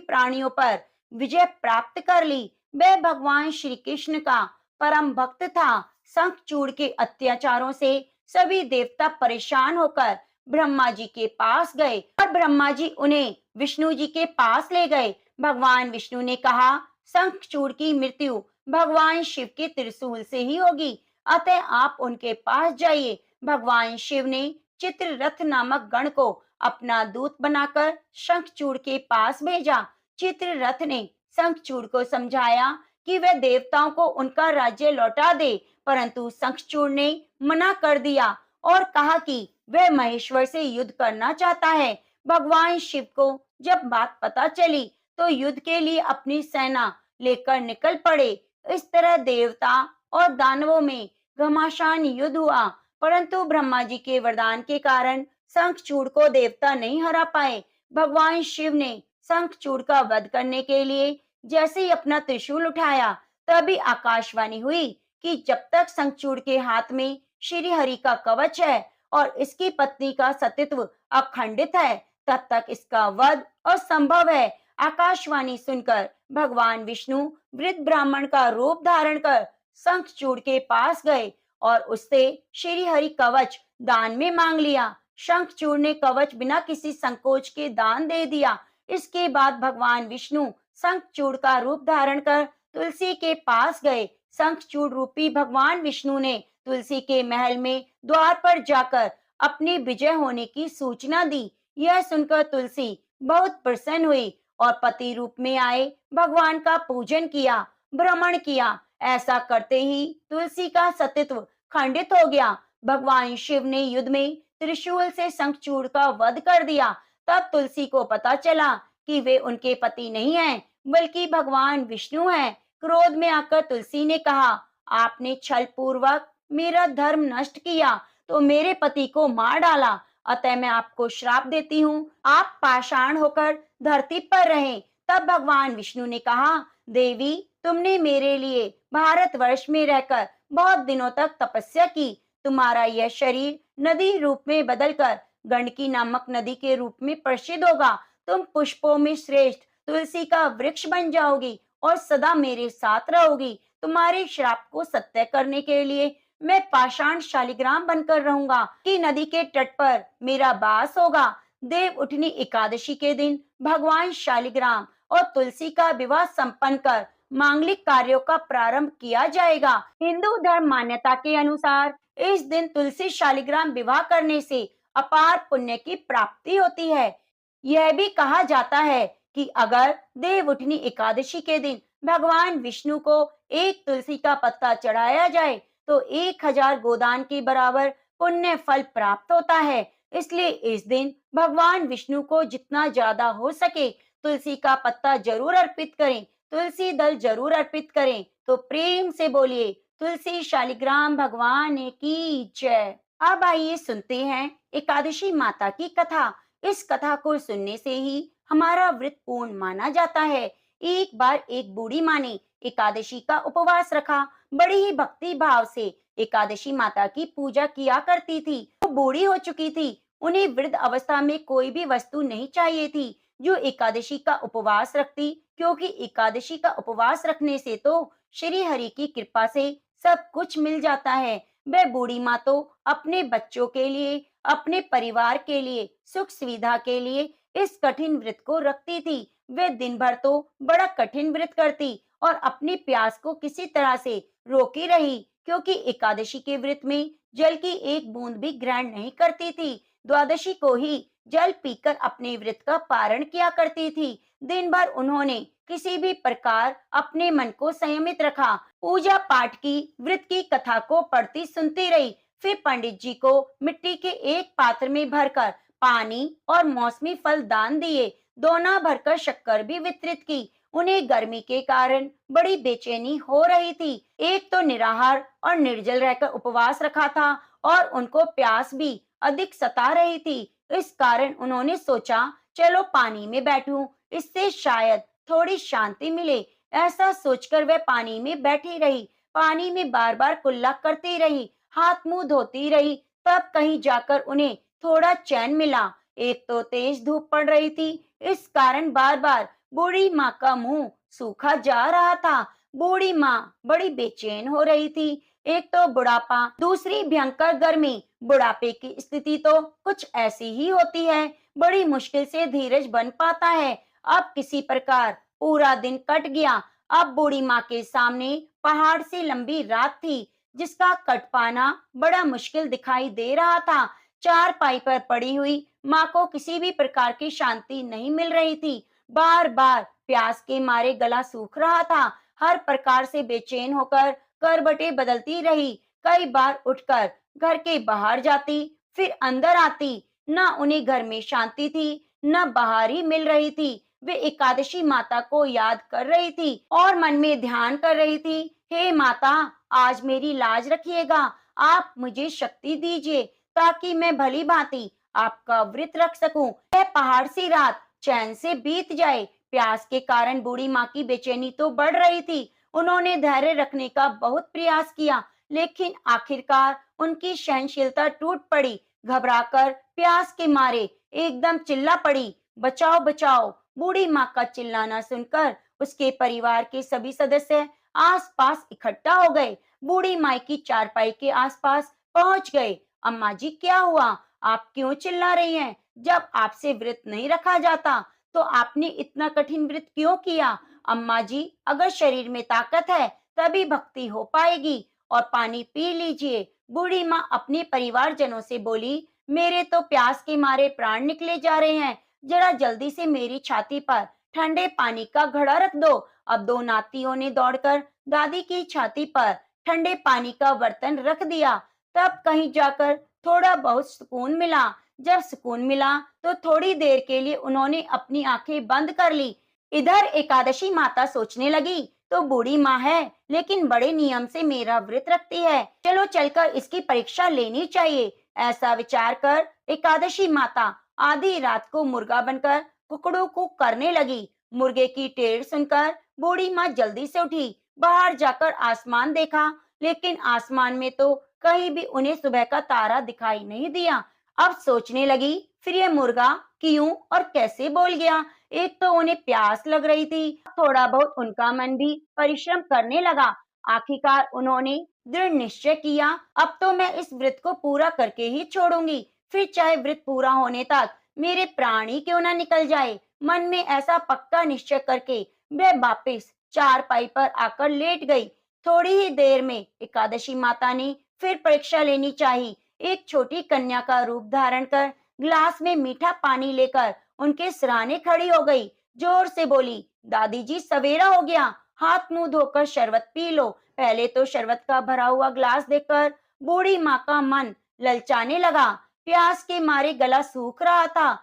प्राणियों पर विजय प्राप्त कर ली। वह भगवान श्री कृष्ण का परम भक्त था। शंखचूड़ के अत्याचारों से सभी देवता परेशान होकर ब्रह्मा जी के पास गए और ब्रह्मा जी उन्हें विष्णु जी के पास ले गए। भगवान विष्णु ने कहा, शंखचूड़ की मृत्यु भगवान शिव के त्रिशूल से ही होगी, अतः आप उनके पास जाइए। भगवान शिव ने चित्ररथ नामक गण को अपना दूत बनाकर शंखचूड़ के पास भेजा। चित्ररथ ने शंखचूड़ को समझाया कि वह देवताओं को उनका राज्य लौटा दे, परंतु शंखचूड़ ने मना कर दिया और कहा कि वह महेश्वर से युद्ध करना चाहता है। भगवान शिव को जब बात पता चली तो युद्ध के लिए अपनी सेना लेकर निकल पड़े। इस तरह देवता और दानवों में घमासान युद्ध हुआ, परंतु ब्रह्मा जी के वरदान के कारण शंखचूड़ को देवता नहीं हरा पाए। भगवान शिव ने शंखचूड़ का वध करने के लिए जैसे ही अपना त्रिशूल उठाया, तभी आकाशवाणी हुई कि जब तक शंखचूड़ के हाथ में श्री हरि का कवच है और इसकी पत्नी का सतीत्व अखंडित है, तब तक इसका वध असंभव है। आकाशवाणी सुनकर भगवान विष्णु वृद्ध ब्राह्मण का रूप धारण कर शंखचूड़ के पास गए और उससे श्री हरि कवच दान में मांग लिया। शंखचूड़ ने कवच बिना किसी संकोच के दान दे दिया। इसके बाद भगवान विष्णु शंखचूड़ का रूप धारण कर तुलसी के पास गए। शंखचूड़ रूपी भगवान विष्णु ने तुलसी के महल में द्वार पर जाकर अपनी विजय होने की सूचना दी। यह सुनकर तुलसी बहुत प्रसन्न हुई और पति रूप में आए भगवान का पूजन किया, भ्रमण किया। ऐसा करते ही तुलसी का सतीत्व खंडित हो गया। भगवान शिव ने युद्ध में त्रिशूल से शंखचूड़ का वध कर दिया। तब तुलसी को पता चला कि वे उनके पति नहीं हैं, बल्कि भगवान विष्णु हैं। क्रोध में आकर तुलसी ने कहा, आपने छल पूर्वक मेरा धर्म नष्ट किया तो मेरे पति को मार डाला, अतः मैं आपको श्राप देती हूँ, आप पाषाण होकर धरती पर रहें। तब भगवान विष्णु ने कहा, देवी, तुमने मेरे लिए भारतवर्ष में रहकर बहुत दिनों तक तपस्या की। तुम्हारा यह शरीर नदी रूप में बदलकर गंडकी नामक नदी के रूप में प्रसिद्ध होगा। तुम पुष्पों में श्रेष्ठ तुलसी का वृक्ष बन जाओगी और सदा मेरे साथ रहोगी। तुम्हारे श्राप को सत्य करने के लिए मैं पाषाण शालिग्राम बनकर रहूंगा कि नदी के तट पर मेरा वास होगा। देव उठनी एकादशी के दिन भगवान शालिग्राम और तुलसी का विवाह संपन्न कर मांगलिक कार्यों का प्रारंभ किया जाएगा। हिंदू धर्म मान्यता के अनुसार इस दिन तुलसी शालिग्राम विवाह करने से अपार पुण्य की प्राप्ति होती है। यह भी कहा जाता है कि अगर देवउठनी एकादशी के दिन भगवान विष्णु को एक तुलसी का पत्ता चढ़ाया जाए तो 1000 गोदान के बराबर पुण्य फल प्राप्त होता है। इसलिए इस दिन भगवान विष्णु को जितना ज्यादा हो सके तुलसी का पत्ता जरूर अर्पित करें, तुलसी दल जरूर अर्पित करें। तो प्रेम से बोलिए, तुलसी शालिग्राम भगवान की जय। अब आइए सुनते हैं एकादशी माता की कथा। इस कथा को सुनने से ही हमारा व्रत पूर्ण माना जाता है। एक बार एक बूढ़ी माँ ने एकादशी का उपवास रखा। बड़ी ही भक्ति भाव से एकादशी माता की पूजा किया करती थी। वो बूढ़ी हो चुकी थी, उन्हें वृद्ध अवस्था में कोई भी वस्तु नहीं चाहिए थी जो एकादशी का उपवास रखती, क्योंकि एकादशी का उपवास रखने से तो श्री हरि की कृपा से सब कुछ मिल जाता है। वह बूढ़ी माँ तो अपने बच्चों के लिए, अपने परिवार के लिए, सुख सुविधा के लिए इस कठिन व्रत को रखती थी। वे दिन भर तो बड़ा कठिन व्रत करती और अपनी प्यास को किसी तरह से रोकी रही, क्योंकि एकादशी के व्रत में जल की एक बूंद भी ग्रहण नहीं करती थी। द्वादशी को ही जल पीकर अपने व्रत का पारण किया करती थी। दिन भर उन्होंने किसी भी प्रकार अपने मन को संयमित रखा, पूजा पाठ की, व्रत की कथा को पढ़ती सुनती रही। फिर पंडित जी को मिट्टी के एक पात्र में भरकर पानी और मौसमी फल दान दिए। दोना भरकर शक्कर भी वितरित की। उन्हें गर्मी के कारण बड़ी बेचैनी हो रही थी। एक तो निराहार और निर्जल रहकर उपवास रखा था और उनको प्यास भी अधिक सता रही थी। इस कारण उन्होंने सोचा, चलो पानी में बैठूं, इससे शायद थोड़ी शांति मिले। ऐसा सोचकर वह पानी में बैठी रही। पानी में बार बार कुल्ला करती रही, हाथ मुंह धोती रही। तब कहीं जाकर उन्हें थोड़ा चैन मिला। एक तो तेज धूप पड़ रही थी, इस कारण बार बार बूढ़ी माँ का मुंह सूखा जा रहा था। बूढ़ी माँ बड़ी बेचैन हो रही थी। एक तो बुढ़ापा, दूसरी भयंकर गर्मी। बुढ़ापे की स्थिति तो कुछ ऐसी ही होती है, बड़ी मुश्किल से धीरज बन पाता है। अब किसी प्रकार पूरा दिन कट गया। अब बूढ़ी माँ के सामने पहाड़ से लंबी रात थी, जिसका कट पाना बड़ा मुश्किल दिखाई दे रहा था। चारपाई पर पड़ी हुई माँ को किसी भी प्रकार की शांति नहीं मिल रही थी। बार बार प्यास के मारे गला सूख रहा था। हर प्रकार से बेचैन होकर करवटें बदलती रही। कई बार उठकर घर के बाहर जाती, फिर अंदर आती। न उन्हें घर में शांति थी, न बाहर ही मिल रही थी। वे एकादशी माता को याद कर रही थी और मन में ध्यान कर रही थी। हे माता, आज मेरी लाज रखिएगा। आप मुझे शक्ति दीजिए ताकि मैं भली भांति आपका व्रत रख सकूं। यह पहाड़ सी रात चैन से बीत जाए। प्यास के कारण बूढ़ी माँ की बेचैनी तो बढ़ रही थी। उन्होंने धैर्य रखने का बहुत प्रयास किया, लेकिन आखिरकार उनकी सहनशीलता टूट पड़ी। घबराकर प्यास के मारे एकदम चिल्ला पड़ी, बचाओ बचाओ। बूढ़ी माँ का चिल्लाना सुनकर उसके परिवार के सभी सदस्य आसपास इकट्ठा हो गए। बूढ़ी माँ की चारपाई के आसपास पहुंच गए। अम्मा जी, क्या हुआ? आप क्यों चिल्ला रही हैं? जब आपसे व्रत नहीं रखा जाता तो आपने इतना कठिन व्रत क्यों किया? अम्मा जी, अगर शरीर में ताकत है तभी भक्ति हो पाएगी। और पानी पी लीजिए। बूढ़ी माँ अपने परिवारजनों से बोली, मेरे तो प्यास के मारे प्राण निकले जा रहे हैं। जरा जल्दी से मेरी छाती पर ठंडे पानी का घड़ा रख दो। अब दो नातियों ने दौड़कर दादी की छाती पर ठंडे पानी का बर्तन रख दिया। तब कहीं जाकर थोड़ा बहुत सुकून मिला। जब सुकून मिला तो थोड़ी देर के लिए उन्होंने अपनी आंखें बंद कर ली। इधर एकादशी माता सोचने लगी, तो बूढ़ी माँ है, लेकिन बड़े नियम से मेरा व्रत रखती है। चलो चलकर इसकी परीक्षा लेनी चाहिए। ऐसा विचार कर एकादशी माता आधी रात को मुर्गा बनकर कुकड़ों को करने लगी। मुर्गे की टेर सुनकर बूढ़ी माँ जल्दी से उठी। बाहर जाकर आसमान देखा, लेकिन आसमान में तो कहीं भी उन्हें सुबह का तारा दिखाई नहीं दिया। अब सोचने लगी, फिर ये मुर्गा क्यों और कैसे बोल गया? एक तो उन्हें प्यास लग रही थी, थोड़ा बहुत उनका मन भी परिश्रम करने लगा। आखिरकार उन्होंने दृढ़ निश्चय किया, अब तो मैं इस व्रत को पूरा करके ही छोड़ूंगी, फिर चाहे व्रत पूरा होने तक मेरे प्राण ही क्यों ना निकल जाए। मन में ऐसा पक्का निश्चय करके वह वापिस चारपाई पर आकर लेट गई। थोड़ी ही देर में एकादशी माता ने फिर परीक्षा लेनी चाहिए। एक छोटी कन्या का रूप धारण कर गिलास में मीठा पानी लेकर उनके सिरहाने खड़ी हो गई। जोर से बोली, दादी जी, सवेरा हो गया, हाथ मुंह धोकर शरबत पी लो। पहले तो शरबत का भरा हुआ ग्लास देखकर बूढ़ी माँ का मन ललचाने लगा। प्यास के मारे गला सूख रहा था।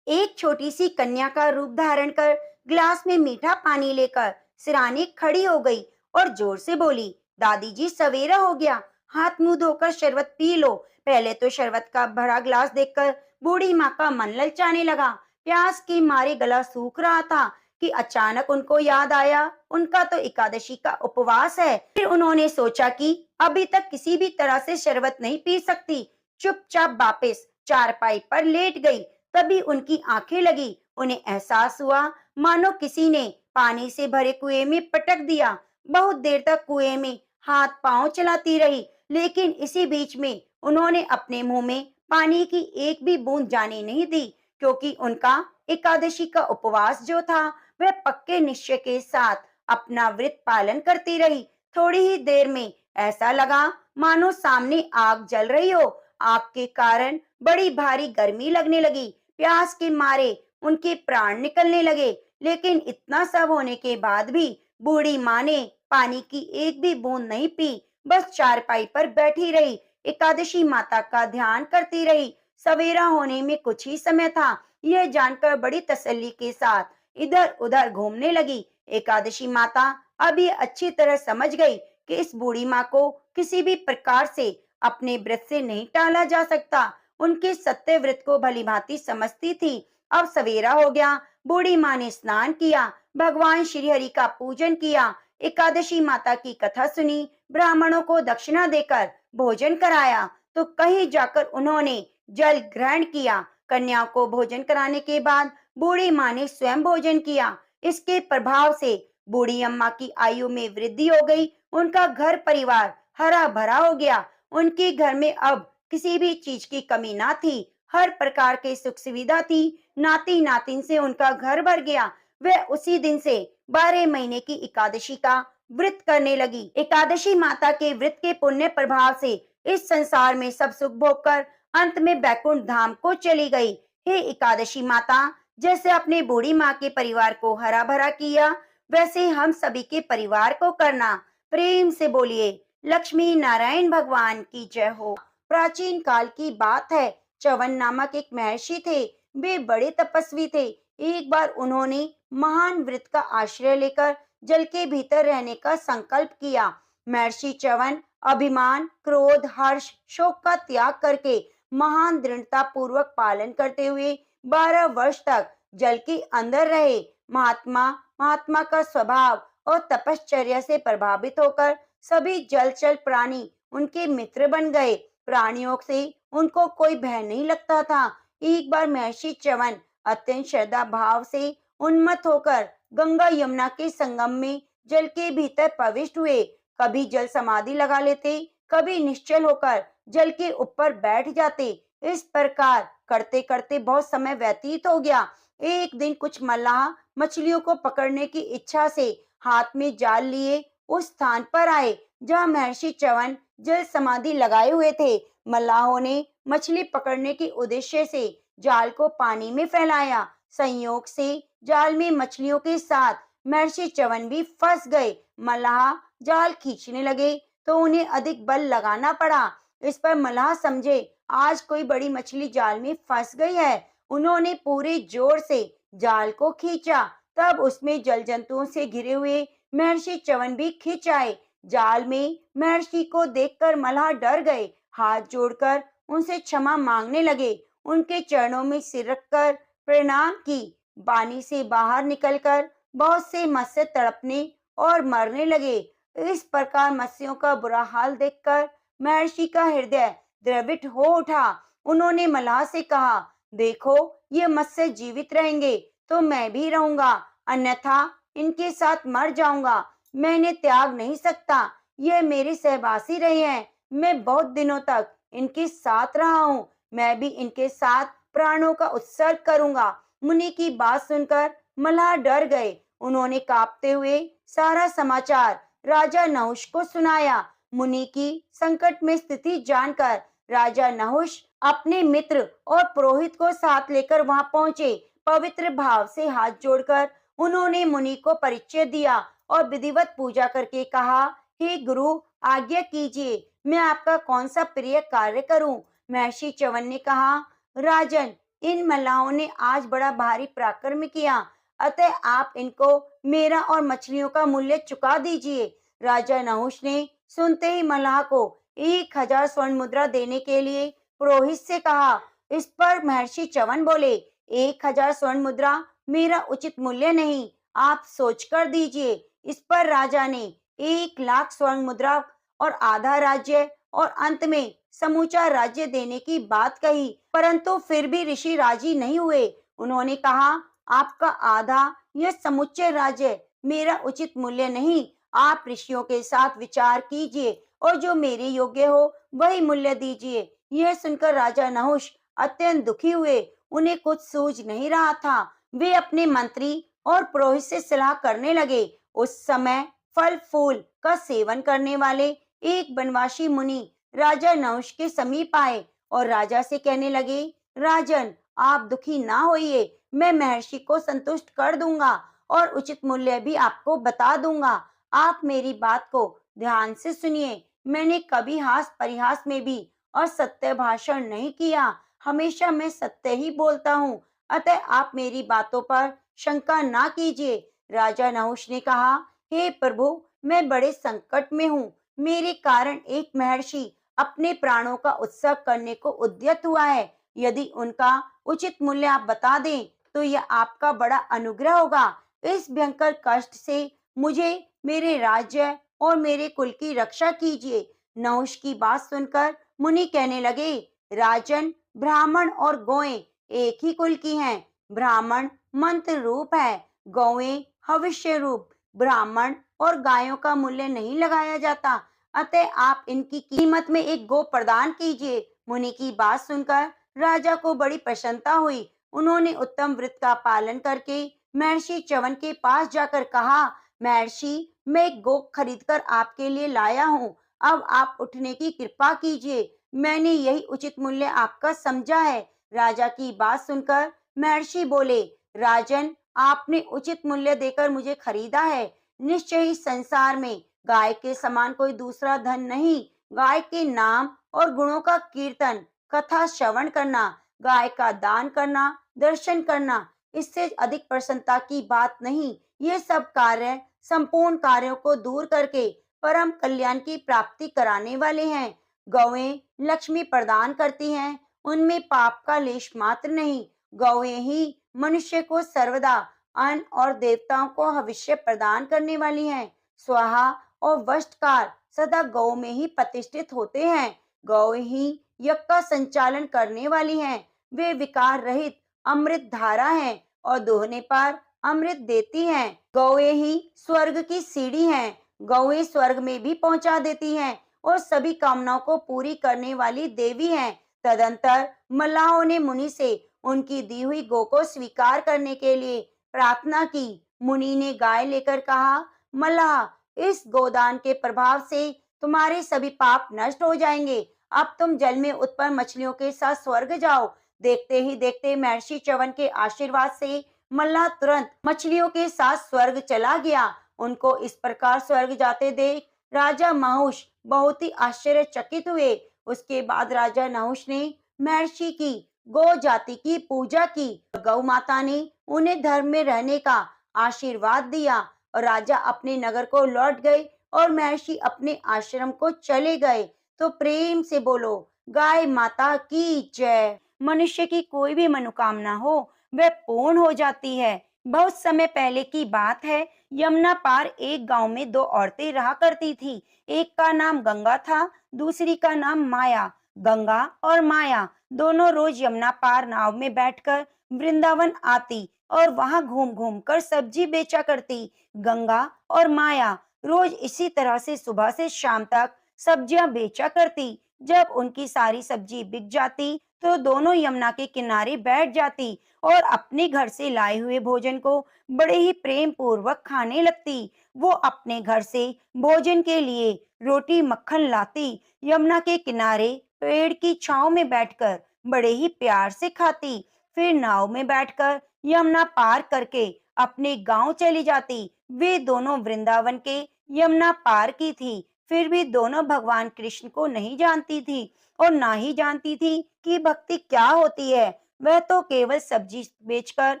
एक छोटी सी कन्या का रूप धारण कर गिलास में मीठा पानी लेकर सिरानी खड़ी हो गई और जोर से बोली, दादी जी, सवेरा हो गया, हाथ मुंह धोकर शरबत पी लो। पहले तो शरबत का भरा गिलास देखकर बूढ़ी माँ का मन ललचाने लगा। प्यास के मारे गला सूख रहा था कि अचानक उनको याद आया, उनका तो एकादशी का उपवास है। फिर उन्होंने सोचा कि अभी तक किसी भी तरह से शरबत नहीं पी सकती। चुपचाप वापस चारपाई पर लेट गई। तभी उनकी आंखें लगी। उन्हें एहसास हुआ मानो किसी ने पानी से भरे कुएं में पटक दिया। बहुत देर तक कुएं में हाथ पांव चलाती रही, लेकिन इसी बीच में उन्होंने अपने मुंह में पानी की एक भी बूंद जाने नहीं दी, क्योंकि उनका एकादशी का उपवास जो था वह पक्के निश्चय के साथ अपना व्रत पालन करती रही। थोड़ी ही देर में ऐसा लगा मानो सामने आग जल रही हो। आग के कारण बड़ी भारी गर्मी लगने लगी। प्यास के मारे उनके प्राण निकलने लगे, लेकिन इतना सब होने के बाद भी बूढ़ी माँ ने पानी की एक भी बूंद नहीं पी, बस चारपाई पर बैठी रही, एकादशी माता का ध्यान करती रही। सवेरा होने में कुछ ही समय था। यह जानकर बड़ी तसल्ली के साथ इधर उधर घूमने लगी। एकादशी माता अभी अच्छी तरह समझ गई कि इस बूढ़ी माँ को किसी भी प्रकार से अपने व्रत से नहीं टाला जा सकता। उनके सत्य व्रत को भली भांति समझती थी। अब सवेरा हो गया। बूढ़ी माँ ने स्नान किया, भगवान श्री हरि का पूजन किया, एकादशी माता की कथा सुनी, ब्राह्मणों को दक्षिणा देकर भोजन कराया, तो कहीं जाकर उन्होंने जल ग्रहण किया। कन्याओं को भोजन कराने के बाद बूढ़ी माँ ने स्वयं भोजन किया। इसके प्रभाव से बूढ़ी अम्मा की आयु में वृद्धि हो गई। उनका घर परिवार हरा भरा हो गया। उनके घर में अब किसी भी चीज की कमी ना थी। हर प्रकार की सुख सुविधा थी। नाती नातिन से उनका घर भर गया। वह उसी दिन से 12 महीने की एकादशी का व्रत करने लगी। एकादशी माता के व्रत के पुण्य प्रभाव से इस संसार में सब सुख भोग कर अंत में बैकुंठ धाम को चली गई। हे एकादशी माता, जैसे अपने बूढ़ी माँ के परिवार को हरा भरा किया, वैसे हम सभी के परिवार को करना। प्रेम से बोलिए लक्ष्मी नारायण भगवान की जय हो। प्राचीन काल की बात है। च्यवन नामक एक महर्षि थे। वे बड़े तपस्वी थे। एक बार उन्होंने महान व्रत का आश्रय लेकर जल के भीतर रहने का संकल्प किया। महर्षि च्यवन अभिमान, क्रोध, हर्ष, शोक का त्याग करके महान दृढ़ता पूर्वक पालन करते हुए 12 वर्ष तक जल के अंदर रहे। महात्मा महात्मा का स्वभाव और तपश्चर्या से प्रभावित होकर सभी जलचर प्राणी उनके मित्र बन गए। प्राणियों से उनको कोई भय नहीं लगता था। एक बार महर्षि च्यवन अत्यंत श्रद्धा भाव से उन्मत्त होकर गंगा यमुना के संगम में जल के भीतर प्रविष्ट हुए। कभी जल समाधि लगा लेते, कभी निश्चल होकर जल के ऊपर बैठ जाते। इस प्रकार करते करते बहुत समय व्यतीत हो गया। एक दिन कुछ मल्लाह मछलियों को पकड़ने की इच्छा से हाथ में जाल लिए उस स्थान पर आए जहाँ महर्षि च्यवन जल समाधि लगाए हुए थे। मल्लाहों ने मछली पकड़ने के उद्देश्य से जाल को पानी में फैलाया। संयोग से जाल में मछलियों के साथ महर्षि च्यवन भी फंस गए। मल्लाह जाल खींचने लगे तो उन्हें अधिक बल लगाना पड़ा। इस पर मल्लाह समझे आज कोई बड़ी मछली जाल में फंस गई है। उन्होंने पूरे जोर से जाल को खींचा। तब उसमें जल जंतुओं से घिरे हुए महर्षि च्यवन भी खींच आए। जाल में महर्षि को देखकर मल्लाह डर गए। हाथ जोड़कर उनसे क्षमा मांगने लगे। उनके चरणों में सिर रखकर प्रणाम की। पानी से बाहर निकलकर बहुत से मत्स्य तड़पने और मरने लगे। इस प्रकार मत्स्यों का बुरा हाल देखकर महर्षि का हृदय द्रवित हो उठा। उन्होंने मल्लाह से कहा, देखो ये मत्स्य जीवित रहेंगे तो मैं भी रहूंगा, अन्यथा इनके साथ मर जाऊंगा। मैं इन्हें त्याग नहीं सकता। यह मेरे सहवासी रहे हैं। मैं बहुत दिनों तक इनके साथ रहा हूँ। मैं भी इनके साथ प्राणों का उत्सर्ग करूंगा। मुनि की बात सुनकर मल्लाह डर गए। उन्होंने कांपते हुए सारा समाचार राजा नहुष को सुनाया। मुनि की संकट में स्थिति जानकर राजा नहुष अपने मित्र और पुरोहित को साथ लेकर वहां पहुंचे। पवित्र भाव से हाथ जोड़कर उन्होंने मुनि को परिचय दिया और विधिवत पूजा करके कहा, हे गुरु, आज्ञा कीजिए, मैं आपका कौन सा प्रिय कार्य करूं। महर्षि च्यवन ने कहा, राजन, इन मल्लाहों ने आज बड़ा भारी पराक्रम किया, अतः आप इनको मेरा और मछलियों का मूल्य चुका दीजिए। राजा नहुष ने सुनते ही मल्लाह को 1000 स्वर्ण मुद्रा देने के लिए पुरोहित से कहा। इस पर महर्षि च्यवन बोले, 1000 स्वर्ण मुद्रा मेरा उचित मूल्य नहीं, आप सोच कर दीजिए। इस पर राजा ने 1,00,000 स्वर्ण मुद्रा और आधा राज्य और अंत में समूचा राज्य देने की बात कही, परंतु फिर भी ऋषि राजी नहीं हुए। उन्होंने कहा, आपका आधा यह समुच्चय राज्य मेरा उचित मूल्य नहीं। आप ऋषियों के साथ विचार कीजिए और जो मेरे योग्य हो वही मूल्य दीजिए। यह सुनकर राजा नहुष अत्यंत दुखी हुए। उन्हें कुछ सूझ नहीं रहा था। वे अपने मंत्री और पुरोहित से सलाह करने लगे। उस समय फल फूल का सेवन करने वाले एक बनवासी मुनि राजा नहुष के समीप आए और राजा से कहने लगे, राजन, आप दुखी ना होइए, मैं महर्षि को संतुष्ट कर दूंगा और उचित मूल्य भी आपको बता दूंगा। आप मेरी बात को ध्यान से सुनिए। मैंने कभी हास परिहास में भी असत्य भाषण नहीं किया। हमेशा मैं सत्य ही बोलता हूँ। अतः आप मेरी बातों पर शंका ना कीजिए। राजा नहुष ने कहा, हे प्रभु, मैं बड़े संकट में हूँ। मेरे कारण एक महर्षि अपने प्राणों का उत्सव करने को उद्यत हुआ है। यदि उनका उचित मूल्य आप बता दें तो यह आपका बड़ा अनुग्रह होगा। इस भयंकर कष्ट से मुझे, मेरे राज्य और मेरे कुल की रक्षा कीजिए। नहुष की बात सुनकर मुनि कहने लगे, राजन, ब्राह्मण और गौएं एक ही कुल की हैं। ब्राह्मण मंत्र रूप है, गौएं भविष्य रूप। ब्राह्मण और गायों का मूल्य नहीं लगाया जाता, अतः आप इनकी कीमत में एक गो प्रदान कीजिए। मुनि की बात सुनकर राजा को बड़ी प्रसन्नता हुई। उन्होंने उत्तम व्रत का पालन करके महर्षि च्यवन के पास जाकर कहा, महर्षि, मैं एक गो खरीदकर आपके लिए लाया हूँ। अब आप उठने की कृपा कीजिए। मैंने यही उचित मूल्य आपका समझा है। राजा की बात सुनकर महर्षि बोले, राजन, आपने उचित मूल्य देकर मुझे खरीदा है। निश्चय ही संसार में गाय के समान कोई दूसरा धन नहीं। गाय के नाम और गुणों का कीर्तन, कथा श्रवण करना, गाय का दान करना, दर्शन करना, इससे अधिक प्रसन्नता की बात नहीं। ये सब कार्य संपूर्ण कार्यों को दूर करके परम कल्याण की प्राप्ति कराने वाले हैं। गौएं लक्ष्मी प्रदान करती हैं, उनमें पाप का लेश मात्र नहीं। गौएं ही मनुष्य को सर्वदा अन्न और देवताओं को हविष्य प्रदान करने वाली हैं। स्वाहा और वष्टकार सदा गौ में ही प्रतिष्ठित होते हैं। गौ ही यज्ञ का संचालन करने वाली हैं। वे विकार रहित अमृत धारा हैं और दोहने पर अमृत देती हैं। गौएं ही स्वर्ग की सीढ़ी हैं। गौएं स्वर्ग में भी पहुंचा देती हैं और सभी कामनाओं को पूरी करने वाली देवी हैं। तदंतर मल्लाहों ने मुनि से उनकी दी हुई गौ को स्वीकार करने के लिए प्रार्थना की। मुनि ने गाय लेकर कहा, मल्लाह, इस गोदान के प्रभाव से तुम्हारे सभी पाप नष्ट हो जाएंगे। अब तुम जल में उत्पन्न मछलियों के साथ स्वर्ग जाओ। देखते ही देखते महर्षि च्यवन के आशीर्वाद से मल्लाह तुरंत मछलियों के साथ स्वर्ग चला गया। उनको इस प्रकार स्वर्ग जाते देख राजा नहुष बहुत ही आश्चर्यचकित हुए। उसके बाद राजा नहुष ने महर्षि की गौ जाति की पूजा की। गौ माता ने उन्हें धर्म में रहने का आशीर्वाद दिया और राजा अपने नगर को लौट गए और महर्षि अपने आश्रम को चले गए। तो प्रेम से बोलो, गाय माता की जय। मनुष्य की कोई भी मनोकामना हो वह पूर्ण हो जाती है। बहुत समय पहले की बात है। यमुना पार एक गांव में दो औरतें रहा करती थी। एक का नाम गंगा था, दूसरी का नाम माया। गंगा और माया दोनों रोज यमुना पार नाव में बैठकर वृंदावन आती और वहां घूम घूम कर सब्जी बेचा करती। गंगा और माया रोज इसी तरह से सुबह से शाम तक सब्जियां बेचा करती। जब उनकी सारी सब्जी बिक जाती तो दोनों यमुना के किनारे बैठ जाती और अपने घर से लाए हुए भोजन को बड़े ही प्रेम पूर्वक खाने लगती। वो अपने घर से भोजन के लिए रोटी मक्खन लाती, यमुना के किनारे पेड़ की छांव में बैठकर बड़े ही प्यार से खाती। फिर नाव में बैठकर यमुना पार करके अपने गांव चली जाती। वे दोनों वृंदावन के यमुना पार की थी, फिर भी दोनों भगवान कृष्ण को नहीं जानती थी और ना ही जानती थी कि भक्ति क्या होती है। वह तो केवल सब्जी बेचकर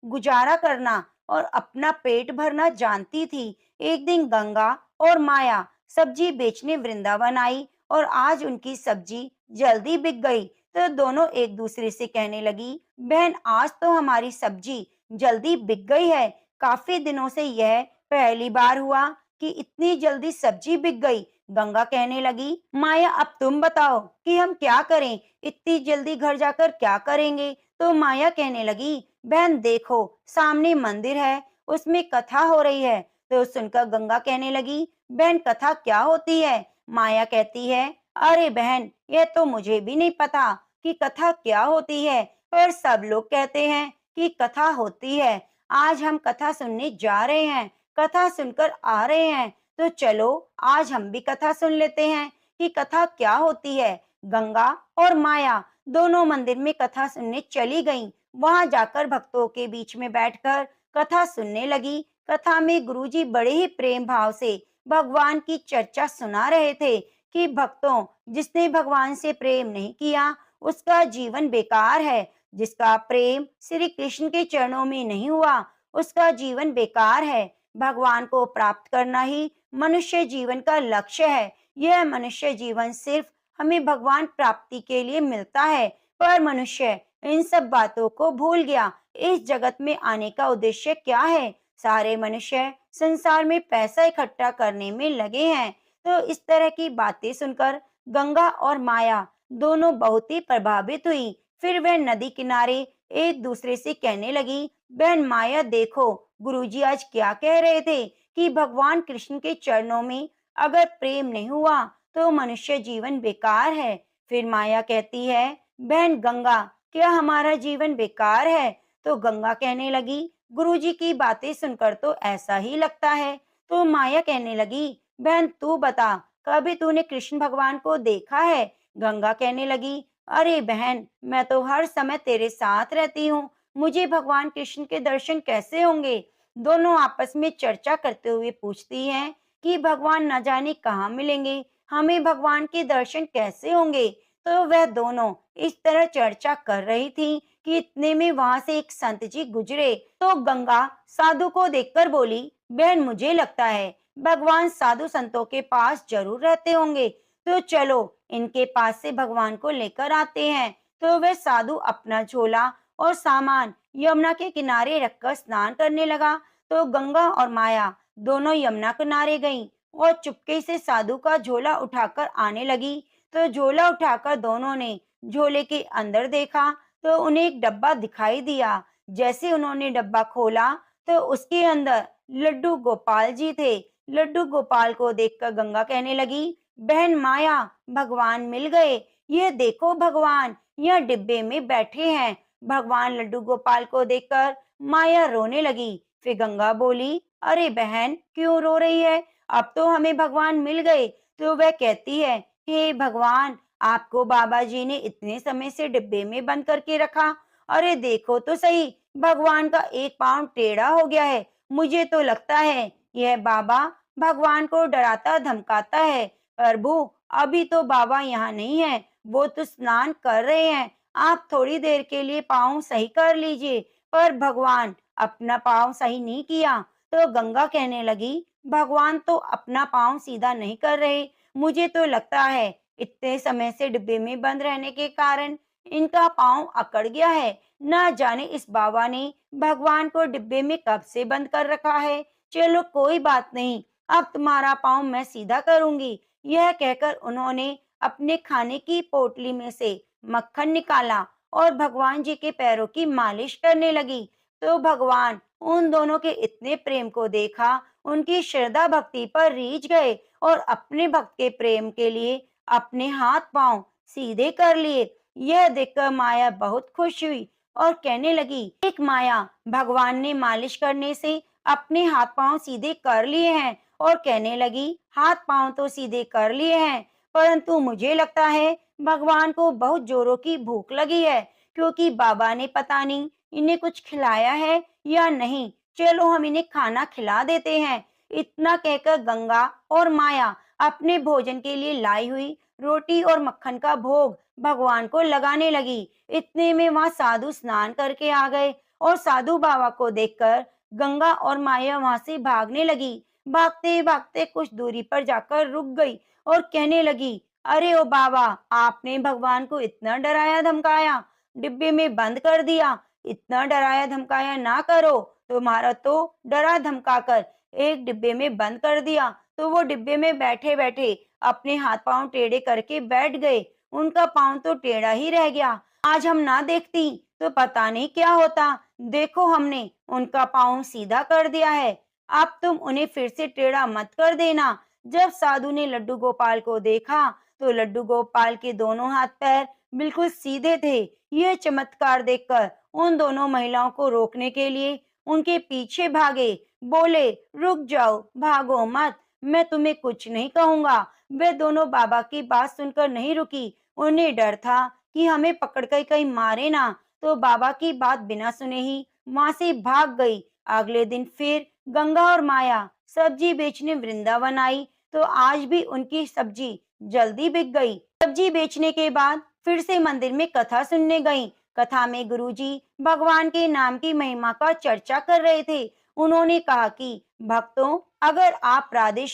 गुजारा करना और अपना पेट भरना जानती थी। एक दिन गंगा और माया सब्जी बेचने वृंदावन आई और आज उनकी सब्जी जल्दी बिक गई। तो दोनों एक दूसरे से कहने लगी, बहन, आज तो हमारी सब्जी जल्दी बिक गई है। काफी दिनों से यह पहली बार हुआ कि इतनी जल्दी सब्जी बिक गई। गंगा कहने लगी, माया, अब तुम बताओ कि हम क्या करें, इतनी जल्दी घर जाकर क्या करेंगे। तो माया कहने लगी, बहन देखो, सामने मंदिर है, उसमें कथा हो रही है। तो सुनकर गंगा कहने लगी, बहन, कथा क्या होती है। माया कहती है, अरे बहन, यह तो मुझे भी नहीं पता कि कथा क्या होती है, पर सब लोग कहते हैं कि कथा होती है। आज हम कथा सुनने जा रहे हैं, कथा सुनकर आ रहे हैं। तो चलो आज हम भी कथा सुन लेते हैं कि कथा क्या होती है। गंगा और माया दोनों मंदिर में कथा सुनने चली गईं। वहां जाकर भक्तों के बीच में बैठकर कथा सुनने लगी। कथा में गुरुजी बड़े ही प्रेम भाव से भगवान की चर्चा सुना रहे थे कि भक्तों, जिसने भगवान से प्रेम नहीं किया उसका जीवन बेकार है। जिसका प्रेम श्री कृष्ण के चरणों में नहीं हुआ उसका जीवन बेकार है। भगवान को प्राप्त करना ही मनुष्य जीवन का लक्ष्य है। यह मनुष्य जीवन सिर्फ हमें भगवान प्राप्ति के लिए मिलता है, पर मनुष्य इन सब बातों को भूल गया। इस जगत में आने का उद्देश्य क्या है? सारे मनुष्य संसार में पैसा इकट्ठा करने में लगे हैं। तो इस तरह की बातें सुनकर गंगा और माया दोनों बहुत ही प्रभावित हुई। फिर वह नदी किनारे एक दूसरे से कहने लगी, बहन माया देखो, गुरुजी आज क्या कह रहे थे कि भगवान कृष्ण के चरणों में अगर प्रेम नहीं हुआ तो मनुष्य जीवन बेकार है। फिर माया कहती है, बहन गंगा, क्या हमारा जीवन बेकार है? तो गंगा कहने लगी, गुरुजी की बातें सुनकर तो ऐसा ही लगता है। तो माया कहने लगी, बहन तू बता, कभी तूने कृष्ण भगवान को देखा है? गंगा कहने लगी, अरे बहन, मैं तो हर समय तेरे साथ रहती हूँ, मुझे भगवान कृष्ण के दर्शन कैसे होंगे? दोनों आपस में चर्चा करते हुए पूछती हैं कि भगवान न जाने कहाँ मिलेंगे, हमें भगवान के दर्शन कैसे होंगे? तो वह दोनों इस तरह चर्चा कर रही थी कि इतने में वहां से एक संत जी गुजरे। तो गंगा साधु को देखकर बोली, बहन मुझे लगता है भगवान साधु संतों के पास जरूर रहते होंगे, तो चलो इनके पास से भगवान को लेकर आते हैं। तो वह साधु अपना झोला और सामान यमुना के किनारे रखकर स्नान करने लगा। तो गंगा और माया दोनों यमुना किनारे गईं और चुपके से साधु का झोला उठाकर आने लगी। तो झोला उठाकर दोनों ने झोले के अंदर देखा तो उन्हें एक डब्बा दिखाई दिया। जैसे उन्होंने डब्बा खोला तो उसके अंदर लड्डू गोपाल जी थे। लड्डू गोपाल को देखकर गंगा कहने लगी, बहन माया, भगवान मिल गए। ये देखो भगवान यह डिब्बे में बैठे हैं। भगवान लड्डू गोपाल को देखकर माया रोने लगी। फिर गंगा बोली, अरे बहन क्यों रो रही है? अब तो हमें भगवान मिल गए। तो वह कहती है, हे भगवान, आपको बाबा जी ने इतने समय से डिब्बे में बंद करके रखा। अरे देखो तो सही, भगवान का एक पाँव टेढ़ा हो गया है। मुझे तो लगता है यह बाबा भगवान को डराता धमकाता है। प्रभु, अभी तो बाबा यहाँ नहीं है, वो तो स्नान कर रहे हैं। आप थोड़ी देर के लिए पाँव सही कर लीजिए। पर भगवान अपना पाँव सही नहीं किया। तो गंगा कहने लगी, भगवान तो अपना पाँव सीधा नहीं कर रहे। मुझे तो लगता है इतने समय से डिब्बे में बंद रहने के कारण इनका पाँव अकड़ गया है। ना जाने इस बाबा ने भगवान को डिब्बे में कब से बंद कर रखा है। चलो कोई बात नहीं, अब तुम्हारा पाँव मैं सीधा करूंगी। यह कहकर उन्होंने अपने खाने की पोटली में से मक्खन निकाला और भगवान जी के पैरों की मालिश करने लगी। तो भगवान उन दोनों के इतने प्रेम को देखा, उनकी श्रद्धा भक्ति पर रीझ गए और अपने भक्त के प्रेम के लिए अपने हाथ पांव सीधे कर लिए। यह देखकर माया बहुत खुश हुई और कहने लगी, एक माया, भगवान ने मालिश करने से अपने हाथ पांव सीधे कर लिए हैं। और कहने लगी, हाथ पांव तो सीधे कर लिए हैं, परंतु मुझे लगता है भगवान को बहुत जोरों की भूख लगी है, क्योंकि बाबा ने पता नहीं इन्हें कुछ खिलाया है या नहीं। चलो हम इन्हें खाना खिला देते हैं। इतना कहकर गंगा और माया अपने भोजन के लिए लाई हुई रोटी और मक्खन का भोग भगवान को लगाने लगी। इतने में वहां साधु स्नान करके आ गए और साधु बाबा को देखकर गंगा और माया वहां से भागने लगी। भागते भागते कुछ दूरी पर जाकर रुक गई और कहने लगी, अरे ओ बाबा, आपने भगवान को इतना डराया धमकाया, डिब्बे में बंद कर दिया। इतना डराया धमकाया ना करो। तुम्हारा तो डरा धमकाकर एक डिब्बे में बंद कर दिया, तो वो डिब्बे में बैठे बैठे अपने हाथ पांव टेढ़े करके बैठ गए। उनका पांव तो टेढ़ा ही रह गया। आज हम ना देखती तो पता नहीं क्या होता। देखो हमने उनका पांव सीधा कर दिया है, अब तुम उन्हें फिर से टेढ़ा मत कर देना। जब साधु ने लड्डू गोपाल को देखा तो लड्डू गोपाल के दोनों हाथ पैर बिल्कुल सीधे थे। यह चमत्कार देखकर उन दोनों महिलाओं को रोकने के लिए उनके पीछे भागे। बोले, रुक जाओ, भागो मत, मैं तुम्हें कुछ नहीं कहूंगा। वे दोनों बाबा की बात सुनकर नहीं रुकी। उन्हें डर था कि हमें पकड़कर कहीं मारे ना। तो बाबा की बात बिना सुने ही वहां से भाग गई। अगले दिन फिर गंगा और माया सब्जी बेचने वृंदावन आई। तो आज भी उनकी सब्जी जल्दी बिक गई। सब्जी बेचने के बाद फिर से मंदिर में कथा सुनने गईं। कथा में गुरुजी भगवान के नाम की महिमा का चर्चा कर रहे थे। उन्होंने कहा कि भक्तों, अगर आप राधे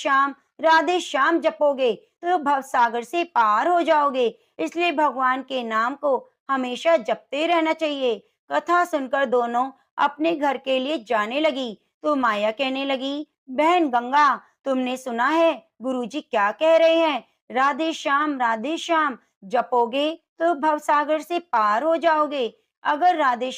श्याम जपोगे तो भव सागर से पार हो जाओगे। इसलिए भगवान के नाम को हमेशा जपते रहना चाहिए। कथा सुनकर दोनों अपने घर के लिए जाने लगी। तो माया कहने लगी, बहन गंगा, तुमने सुना है गुरुजी क्या कह रहे हैं? राधे श्याम जपोगे तो भवसागर से पार हो जाओगे। अगर राधे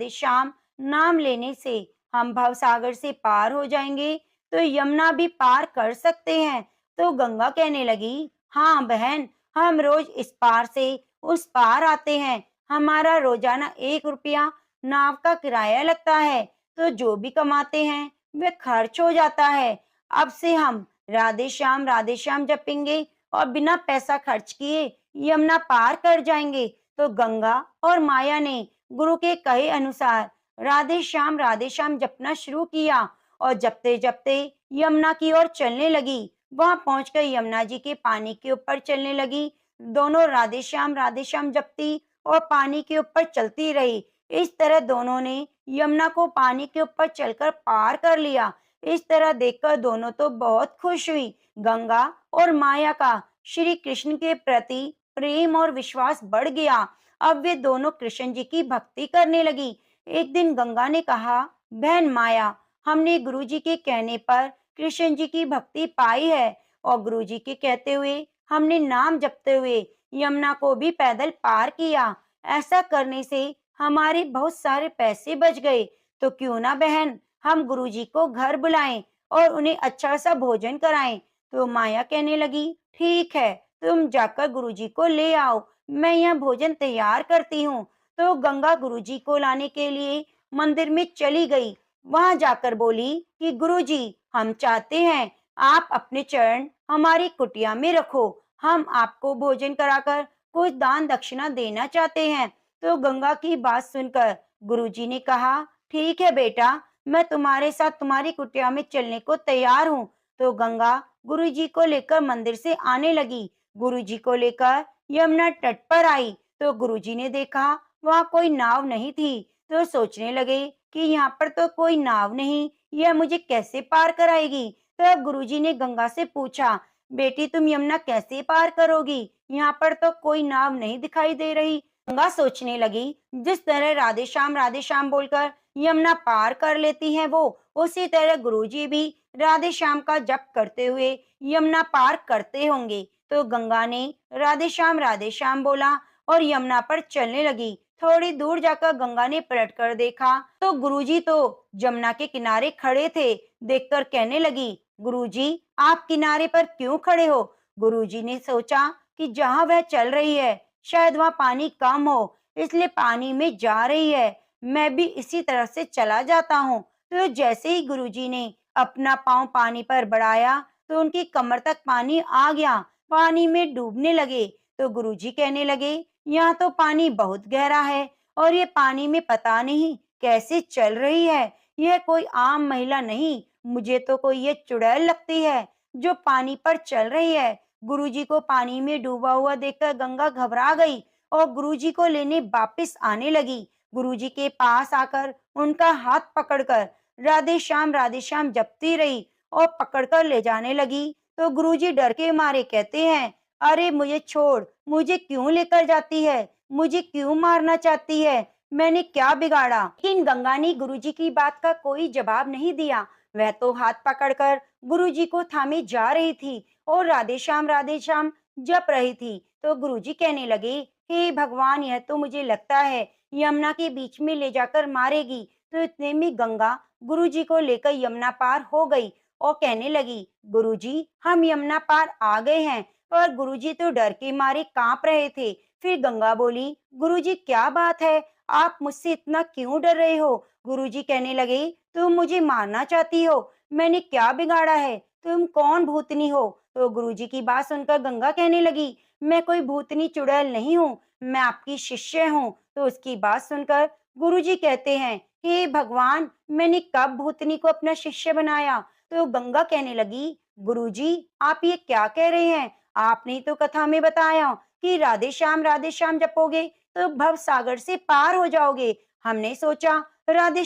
श्याम नाम लेने से हम भव सागर से पार हो जाएंगे तो यमुना भी पार कर सकते हैं। तो गंगा कहने लगी, हाँ बहन, हम रोज इस पार से उस पार आते हैं। हमारा रोजाना 1 रुपया नाव का किराया लगता है, तो जो भी कमाते हैं वे खर्च हो जाता है। अब से हम राधे श्याम जपेंगे और बिना पैसा खर्च किए यमुना पार कर जाएंगे। तो गंगा और माया ने गुरु के कहे अनुसार राधे श्याम जपना शुरू किया और जपते जपते यमुना की ओर चलने लगी। वहां पहुंचकर यमुना जी के पानी के ऊपर चलने लगी। दोनों राधे श्याम जपती और पानी के ऊपर चलती रही। इस तरह दोनों ने यमुना को पानी के ऊपर चलकर पार कर लिया। इस तरह देखकर दोनों तो बहुत खुश हुई। गंगा और माया का श्री कृष्ण के प्रति प्रेम और विश्वास बढ़ गया। अब वे दोनों कृष्ण जी की भक्ति करने लगी। एक दिन गंगा ने कहा, बहन माया, हमने गुरु जी के कहने पर कृष्ण जी की भक्ति पाई है और गुरु जी के कहते हुए हमने नाम जपते हुए यमुना को भी पैदल पार किया। ऐसा करने से हमारे बहुत सारे पैसे बच गए। तो क्यों ना बहन हम गुरु जी को घर बुलाएं और उन्हें अच्छा सा भोजन कराएं। तो माया कहने लगी, ठीक है, तुम जाकर गुरु जी को ले आओ, मैं यह भोजन तैयार करती हूँ। तो गंगा गुरु जी को लाने के लिए मंदिर में चली गई। वहां जाकर बोली कि गुरु जी, हम चाहते हैं आप अपने चरण हमारी कुटिया में रखो। हम आपको भोजन कराकर कुछ दान दक्षिणा देना चाहते हैं। तो गंगा की बात सुनकर गुरुजी ने कहा, ठीक है बेटा, मैं तुम्हारे साथ तुम्हारी कुटिया में चलने को तैयार हूँ। तो गंगा गुरुजी को लेकर मंदिर से आने लगी। गुरुजी को लेकर यमुना तट पर आई तो गुरुजी ने देखा वहां कोई नाव नहीं थी। तो सोचने लगे कि यहाँ पर तो कोई नाव नहीं, यह मुझे कैसे पार कराएगी। तब गुरुजी ने गंगा से पूछा, बेटी तुम यमुना कैसे पार करोगी, यहाँ पर तो कोई नाव नहीं दिखाई दे रही। गंगा सोचने लगी, जिस तरह राधे श्याम बोलकर यमुना पार कर लेती हैं वो, उसी तरह गुरुजी भी राधे श्याम का जप करते हुए यमुना पार करते होंगे। तो गंगा ने राधे श्याम बोला और यमुना पर चलने लगी। थोड़ी दूर जाकर गंगा ने पलट कर देखा तो गुरुजी तो यमुना के किनारे खड़े थे। देखकर कहने लगी, गुरुजी आप किनारे पर क्यों खड़े हो। गुरुजी ने सोचा कि जहाँ वह चल रही है शायद वहाँ पानी कम हो, इसलिए पानी में जा रही है, मैं भी इसी तरह से चला जाता हूँ। तो जैसे ही गुरुजी ने अपना पांव पानी पर बढ़ाया तो उनकी कमर तक पानी आ गया। पानी में डूबने लगे। तो गुरुजी कहने लगे, यहाँ तो पानी बहुत गहरा है और ये पानी में पता नहीं कैसे चल रही है। यह कोई आम महिला नहीं, मुझे तो कोई ये चुड़ैल लगती है जो पानी पर चल रही है। गुरुजी को पानी में डूबा हुआ देखकर गंगा घबरा गई और गुरुजी को लेने वापस आने लगी। गुरुजी के पास आकर उनका हाथ पकड़कर राधे श्याम जपती रही और पकड़कर ले जाने लगी। तो गुरुजी डर के मारे कहते हैं, अरे मुझे छोड़, मुझे क्यों लेकर जाती है, मुझे क्यों मारना चाहती है, मैंने क्या बिगाड़ा। लेकिन गंगा ने गुरुजी की बात का कोई जवाब नहीं दिया। वह तो हाथ पकड़कर गुरुजी को थामे जा रही थी और राधे श्याम जप रही थी। तो गुरुजी कहने लगे, हे भगवान, यह तो मुझे लगता है यमुना के बीच में ले जाकर मारेगी। तो इतने में गंगा गुरुजी को लेकर यमुना पार हो गई और कहने लगी, गुरुजी हम यमुना पार आ गए हैं। पर गुरुजी तो डर के मारे कांप रहे थे। फिर गंगा बोली, गुरुजी क्या बात है, आप मुझसे इतना क्यों डर रहे हो। गुरुजी कहने लगे, तुम मुझे मारना चाहती हो, मैंने क्या बिगाड़ा है, तुम कौन भूतनी हो। तो गुरुजी की बात सुनकर गंगा कहने लगी, मैं कोई भूतनी चुड़ैल नहीं हूँ, मैं आपकी शिष्य हूँ। तो उसकी बात सुनकर गुरुजी कहते हैं, हे भगवान, मैंने कब भूतनी को अपना शिष्य बनाया। तो गंगा कहने लगी, गुरुजी आप ये क्या कह रहे हैं, आपने तो कथा में बताया कि राधे श्याम जपोगे तो भव सागर से पार हो जाओगे। हमने सोचा राधे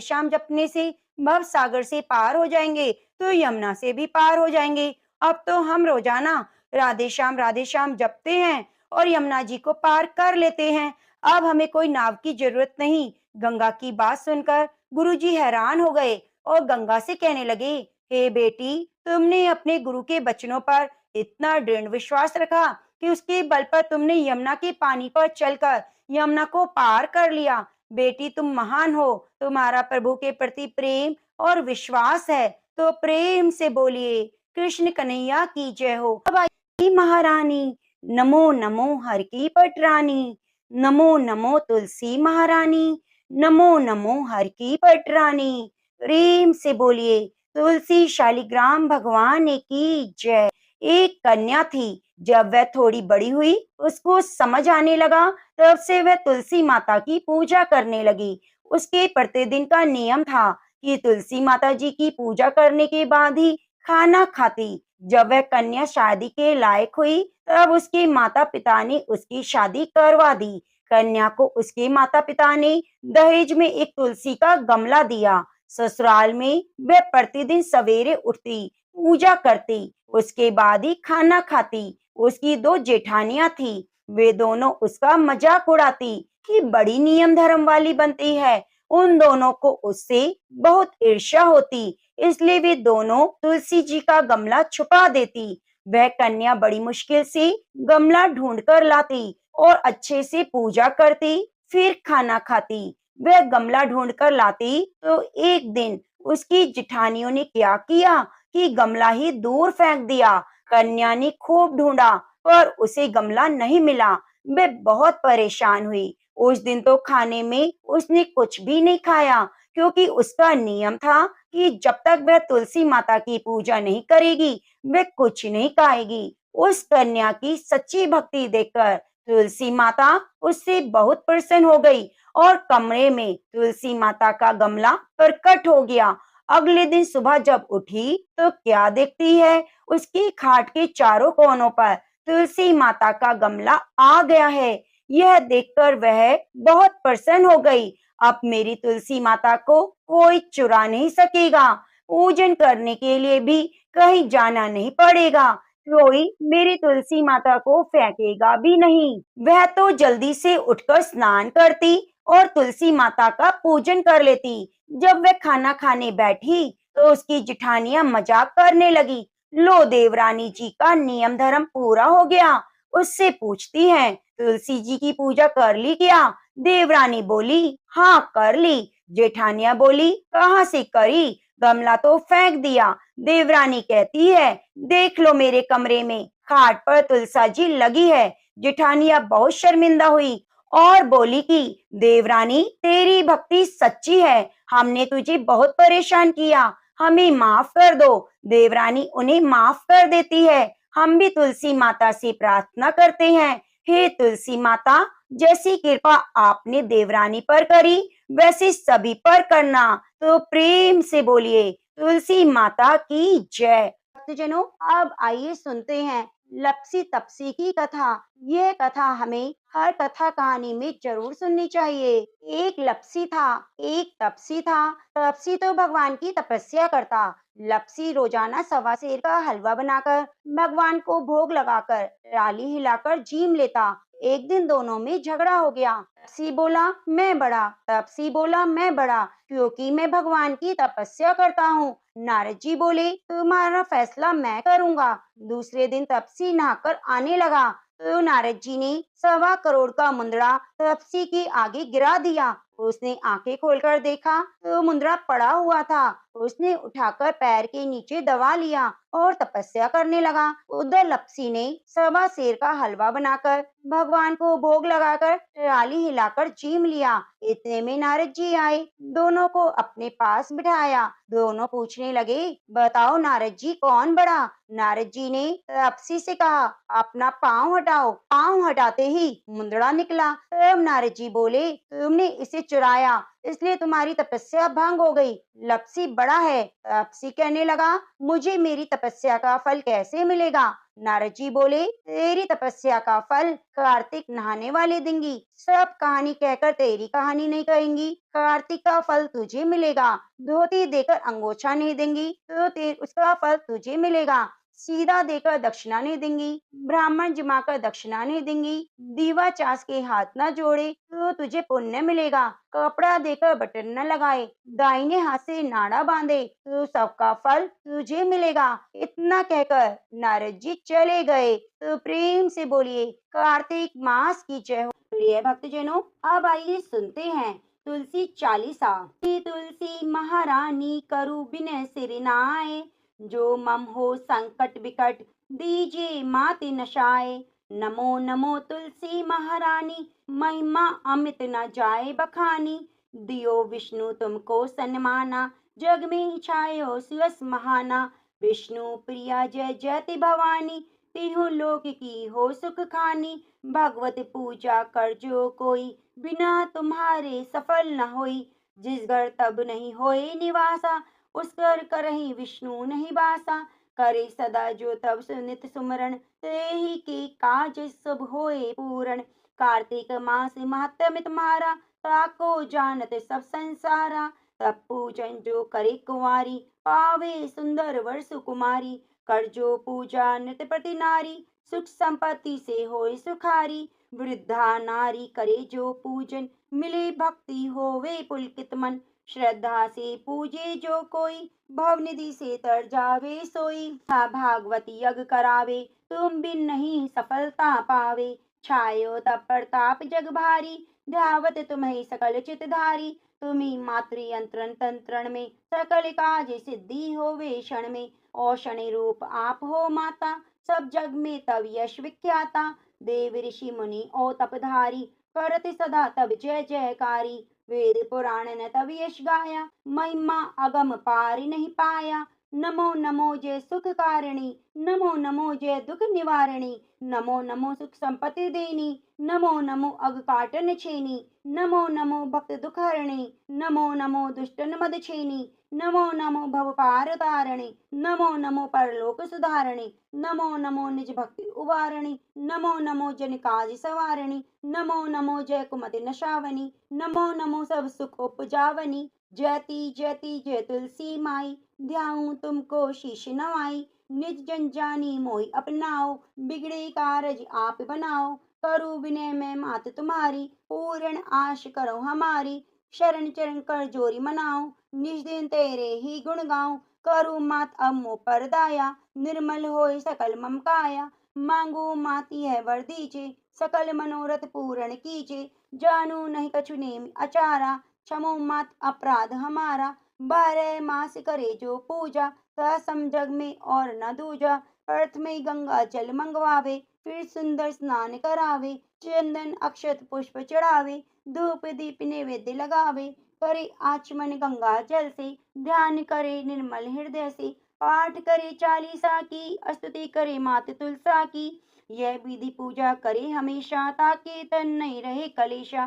श्याम जपने से भव सागर से पार हो जाएंगे तो यमुना से भी पार हो जाएंगे। अब तो हम रोजाना राधे श्याम जपते हैं और यमुना जी को पार कर लेते हैं। अब हमें कोई नाव की जरूरत नहीं। गंगा की बात सुनकर गुरुजी हैरान हो गए और गंगा से कहने लगे, हे बेटी, तुमने अपने गुरु के वचनों पर इतना दृढ़ विश्वास रखा कि उसके बल पर तुमने यमुना के पानी पर चलकर यमुना को पार कर लिया। बेटी तुम महान हो, तुम्हारा प्रभु के प्रति प्रेम और विश्वास है, तो प्रेम से बोलिए कृष्ण कन्हैया की जय हो। अब आई महारानी, नमो नमो हर की पटरानी, नमो नमो तुलसी महारानी, नमो नमो हर की पटरानी। प्रेम से बोलिए तुलसी शालिग्राम भगवान की जय। एक कन्या थी, जब वह थोड़ी बड़ी हुई उसको समझ आने लगा, तब से वह तुलसी माता की पूजा करने लगी। उसके प्रतिदिन का नियम था कि तुलसी माता जी की पूजा करने के बाद ही खाना खाती। जब वह कन्या शादी के लायक हुई, तब उसके माता पिता ने उसकी शादी करवा दी। कन्या को उसके माता पिता ने दहेज में एक तुलसी का गमला दिया। ससुराल में वह प्रतिदिन सवेरे उठती, पूजा करती, उसके बाद ही खाना खाती। उसकी दो जेठानियां थी, वे दोनों उसका मजाक उड़ाती कि बड़ी नियम धर्म वाली बनती है। उन दोनों को उससे बहुत ईर्ष्या होती, इसलिए वे दोनों तुलसी जी का गमला छुपा देती। वह कन्या बड़ी मुश्किल से गमला ढूंढ कर लाती और अच्छे से पूजा करती, फिर खाना खाती। वह गमला ढूंढ कर लाती तो एक दिन उसकी जेठानियों ने क्या किया कि गमला ही दूर फेंक दिया। कन्या ने खूब ढूंढा, पर उसे गमला नहीं मिला। वह बहुत परेशान हुई। उस दिन तो खाने में उसने कुछ भी नहीं खाया, क्योंकि उसका नियम था कि जब तक वह तुलसी माता की पूजा नहीं करेगी, वह कुछ नहीं खाएगी। उस कन्या की सच्ची भक्ति देखकर तुलसी माता उससे बहुत प्रसन्न हो गई और कमरे में तुलसी माता का गमला प्रकट हो गया। अगले दिन सुबह जब उठी तो क्या देखती है, उसकी खाट के चारों कोनों पर तुलसी माता का गमला आ गया है। यह देखकर वह बहुत प्रसन्न हो गई। अब मेरी तुलसी माता को कोई चुरा नहीं सकेगा। पूजन करने के लिए भी कहीं जाना नहीं पड़ेगा। कोई मेरी तुलसी माता को फेंकेगा भी नहीं। वह तो जल्दी से उठकर स्नान करती और तुलसी माता का पूजन कर लेती। जब वह खाना खाने बैठी तो उसकी जेठानियां मजाक करने लगी। लो देवरानी जी का नियम धर्म पूरा हो गया। उससे पूछती हैं, तुलसी जी की पूजा कर ली क्या? देवरानी बोली, हाँ कर ली। जेठानिया बोली, कहाँ से करी? गमला तो फेंक दिया। देवरानी कहती है, देख लो मेरे कमरे में खाट पर तुलसा जी लगी है। जेठानिया बहुत शर्मिंदा हुई और बोली कि देवरानी तेरी भक्ति सच्ची है, हमने तुझे बहुत परेशान किया, हमें माफ कर दो। देवरानी उन्हें माफ कर देती है। हम भी तुलसी माता से प्रार्थना करते हैं, हे तुलसी माता, जैसी कृपा आपने देवरानी पर करी वैसे सभी पर करना। तो प्रेम से बोलिए तुलसी माता की जय। भक्तजनों, अब आइए सुनते हैं लपसी तपसी की कथा। यह कथा हमें हर कथा कहानी में जरूर सुननी चाहिए। एक लपसी था, एक तपसी था। तपसी तो भगवान की तपस्या करता। लपसी रोजाना सवा सेर का हलवा बनाकर भगवान को भोग लगाकर राली हिलाकर जीम लेता। एक दिन दोनों में झगड़ा हो गया। तपसी बोला मैं बड़ा, तपसी बोला मैं बड़ा, क्योंकि मैं भगवान की तपस्या करता हूँ। नारद जी बोले तुम्हारा फैसला मैं करूंगा। दूसरे दिन तपसी नहाकर आने लगा तो नारद जी ने 1.25 करोड़ का मुंदड़ा तपसी के आगे गिरा दिया। उसने आंखें खोलकर देखा तो मुंदड़ा पड़ा हुआ था। उसने उठाकर पैर के नीचे दबा लिया और तपस्या करने लगा। उधर लपसी ने 1.25 सेर का हलवा बनाकर भगवान को भोग लगाकर राली हिलाकर चीम लिया। इतने में नारद जी आए, दोनों को अपने पास बिठाया। दोनों पूछने लगे, बताओ नारद जी कौन बड़ा? नारद जी ने तपसी से कहा, अपना पाँव हटाओ। पाँव हटाते ही मुंदड़ा निकला। तब नारद जी बोले, तुमने इसे चुराया, इसलिए तुम्हारी तपस्या भंग हो गई। लपसी बड़ा है। तपसी कहने लगा, मुझे मेरी तपस्या का फल कैसे मिलेगा? नारद जी बोले, तेरी तपस्या का फल कार्तिक नहाने वाले देंगी। सब कहानी कहकर तेरी कहानी नहीं कहेंगी, कार्तिक का फल तुझे मिलेगा। धोती देकर अंगोछा नहीं देंगी तो उसका फल तुझे मिलेगा। सीधा देकर दक्षिणा नहीं देंगी, ब्राह्मण जमाकर दक्षिणा नहीं देंगी, दीवा चास के हाथ न जोड़े तो तुझे पुण्य मिलेगा, कपड़ा देकर बटन न लगाए, दाहिने हाथ से नाड़ा बांधे तो सबका फल तुझे मिलेगा। इतना कहकर नारद जी चले गए। तो प्रेम से बोलिए कार्तिक मास की जय हो। प्रिय भक्तजनों, अब आइए सुनते हैं तुलसी चालीसा। तुलसी महारानी करू बिन सिर नाय, जो मम हो संकट विकट दीजिए माति नशाए। नमो नमो तुलसी महारानी, महिमा अमित न जाए बखानी। दियो विष्णु तुमको सन्माना, जग में छायो सुयस महाना। विष्णु प्रिया जय जयति भवानी, तीनों लोक की हो सुख खानी। भगवत पूजा कर जो कोई, बिना तुम्हारे सफल न होई। जिस घर तब नहीं होए निवासा, उस घर करहि विष्णु नहीं बासा। करे सदा जो तब सुनित सुमरण, ते ही के काज सब होए पूरण। कार्तिक मास महात्म्य तुम्हारा, ताको जानत सब संसारा। तब पूजन जो करे कुंवारी, पावे सुंदर वर सुकुमारी। कर जो पूजा नित प्रति नारी, सुख संपत्ति से होए सुखारी। वृद्धा नारी करे जो पूजन, मिले भक्ति होवे पुलकित मन। श्रद्धा से पूजे जो कोई, भवनिधि से तर जावे सोई। भागवती यज्ञ करावे, तुम बिन नहीं सफलता पावे। छायो तब प्रताप जग भारी, ध्यावत तुम्हें सकल चितधारी। तुम्ही मातृ यंत्रण तंत्रण में, सकल काज सिद्धि होवे क्षण में। औषण रूप आप हो माता, सब जग में तब यश विख्याता। देव ऋषि मुनि ओ तपधारी, करत सदा तब जय जयकारी। वेद पुराण न तब यश गाया, महिमा अगम पार नहीं पाया। नमो नमो जय सुख कारिणी, नमो नमो जय दुख निवारिणी। नमो नमो सुख संपत्ति देनी, नमो नमो अग काटन छेनी। नमो नमो भक्त दुख हरणी, नमो नमो दुष्टन मद छेनी। नमो नमो भव पार तारिणी, नमो नमो परलोक सुधारिणी। नमो नमो निज भक्ति उवारिणी, नमो नमो जन काज सवारिणी। नमो नमो जय कुमति नशावनी, नमो नमो सब सुख उपजावनी। जयति जयति जय तुलसी माई, ध्याऊं तुमको शीश नवाई। निज जन जानी मोहि अपनाओ, बिगड़े कारज आप बनाओ। करूं विनय मैं मात तुम्हारी, पूर्ण आश करो हमारी। शरण चरण कर जोरी मनाओ, निज दिन तेरे ही गुण गाऊं। करूं मात अब मोह पर दाया, निर्मल होए सकल मम काया। मांगू मात यह वर दीजे, सकल मनोरथ पूर्ण कीजे। जानू नहीं कछु नेम अचारा, क्षमो मात अपराध हमारा। 12 मास करे जो पूजा, सम जग में और न दूजा। प्रथम गंगा जल मंगवावे, फिर सुंदर स्नान करावे। चंदन अक्षत पुष्प चढ़ावे, धूप दीप नैवेद्य लगावे। करे आचमन गंगा जल से, ध्यान करे निर्मल हृदय से। पाठ करे चालीसा की, स्तुति करे मात तुलसा की। यह विधि पूजा करे हमेशा, ताकि तन नहीं रहे कलेशा।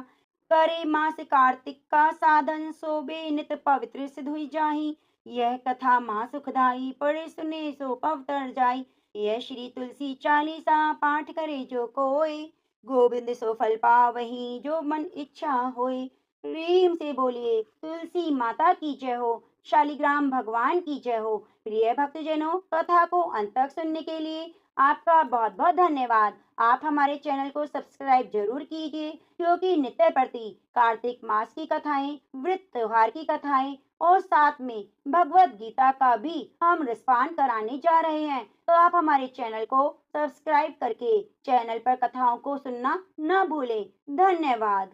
करे मास कार्तिक का साधन, सोबे नित पवित्र सिद्ध हुई जाहि। यह कथा माँ सुखदाई, पढ़े सुने सो पवतर जाई। यह श्री तुलसी चालीसा, पाठ करे जो कोई। गोविंद सो फल पावही, जो मन इच्छा होए। प्रेम से बोलिए तुलसी माता की जय हो, शालिग्राम भगवान की जय हो। प्रिय भक्तजनों, कथा को अंत तक सुनने के लिए आपका बहुत बहुत धन्यवाद। आप हमारे चैनल को सब्सक्राइब जरूर कीजिए, क्योंकि नित्य प्रति कार्तिक मास की कथाएं, व्रत त्योहार की कथाएं और साथ में भगवत गीता का भी हम रसपान कराने जा रहे हैं। तो आप हमारे चैनल को सब्सक्राइब करके चैनल पर कथाओं को सुनना न भूलें। धन्यवाद।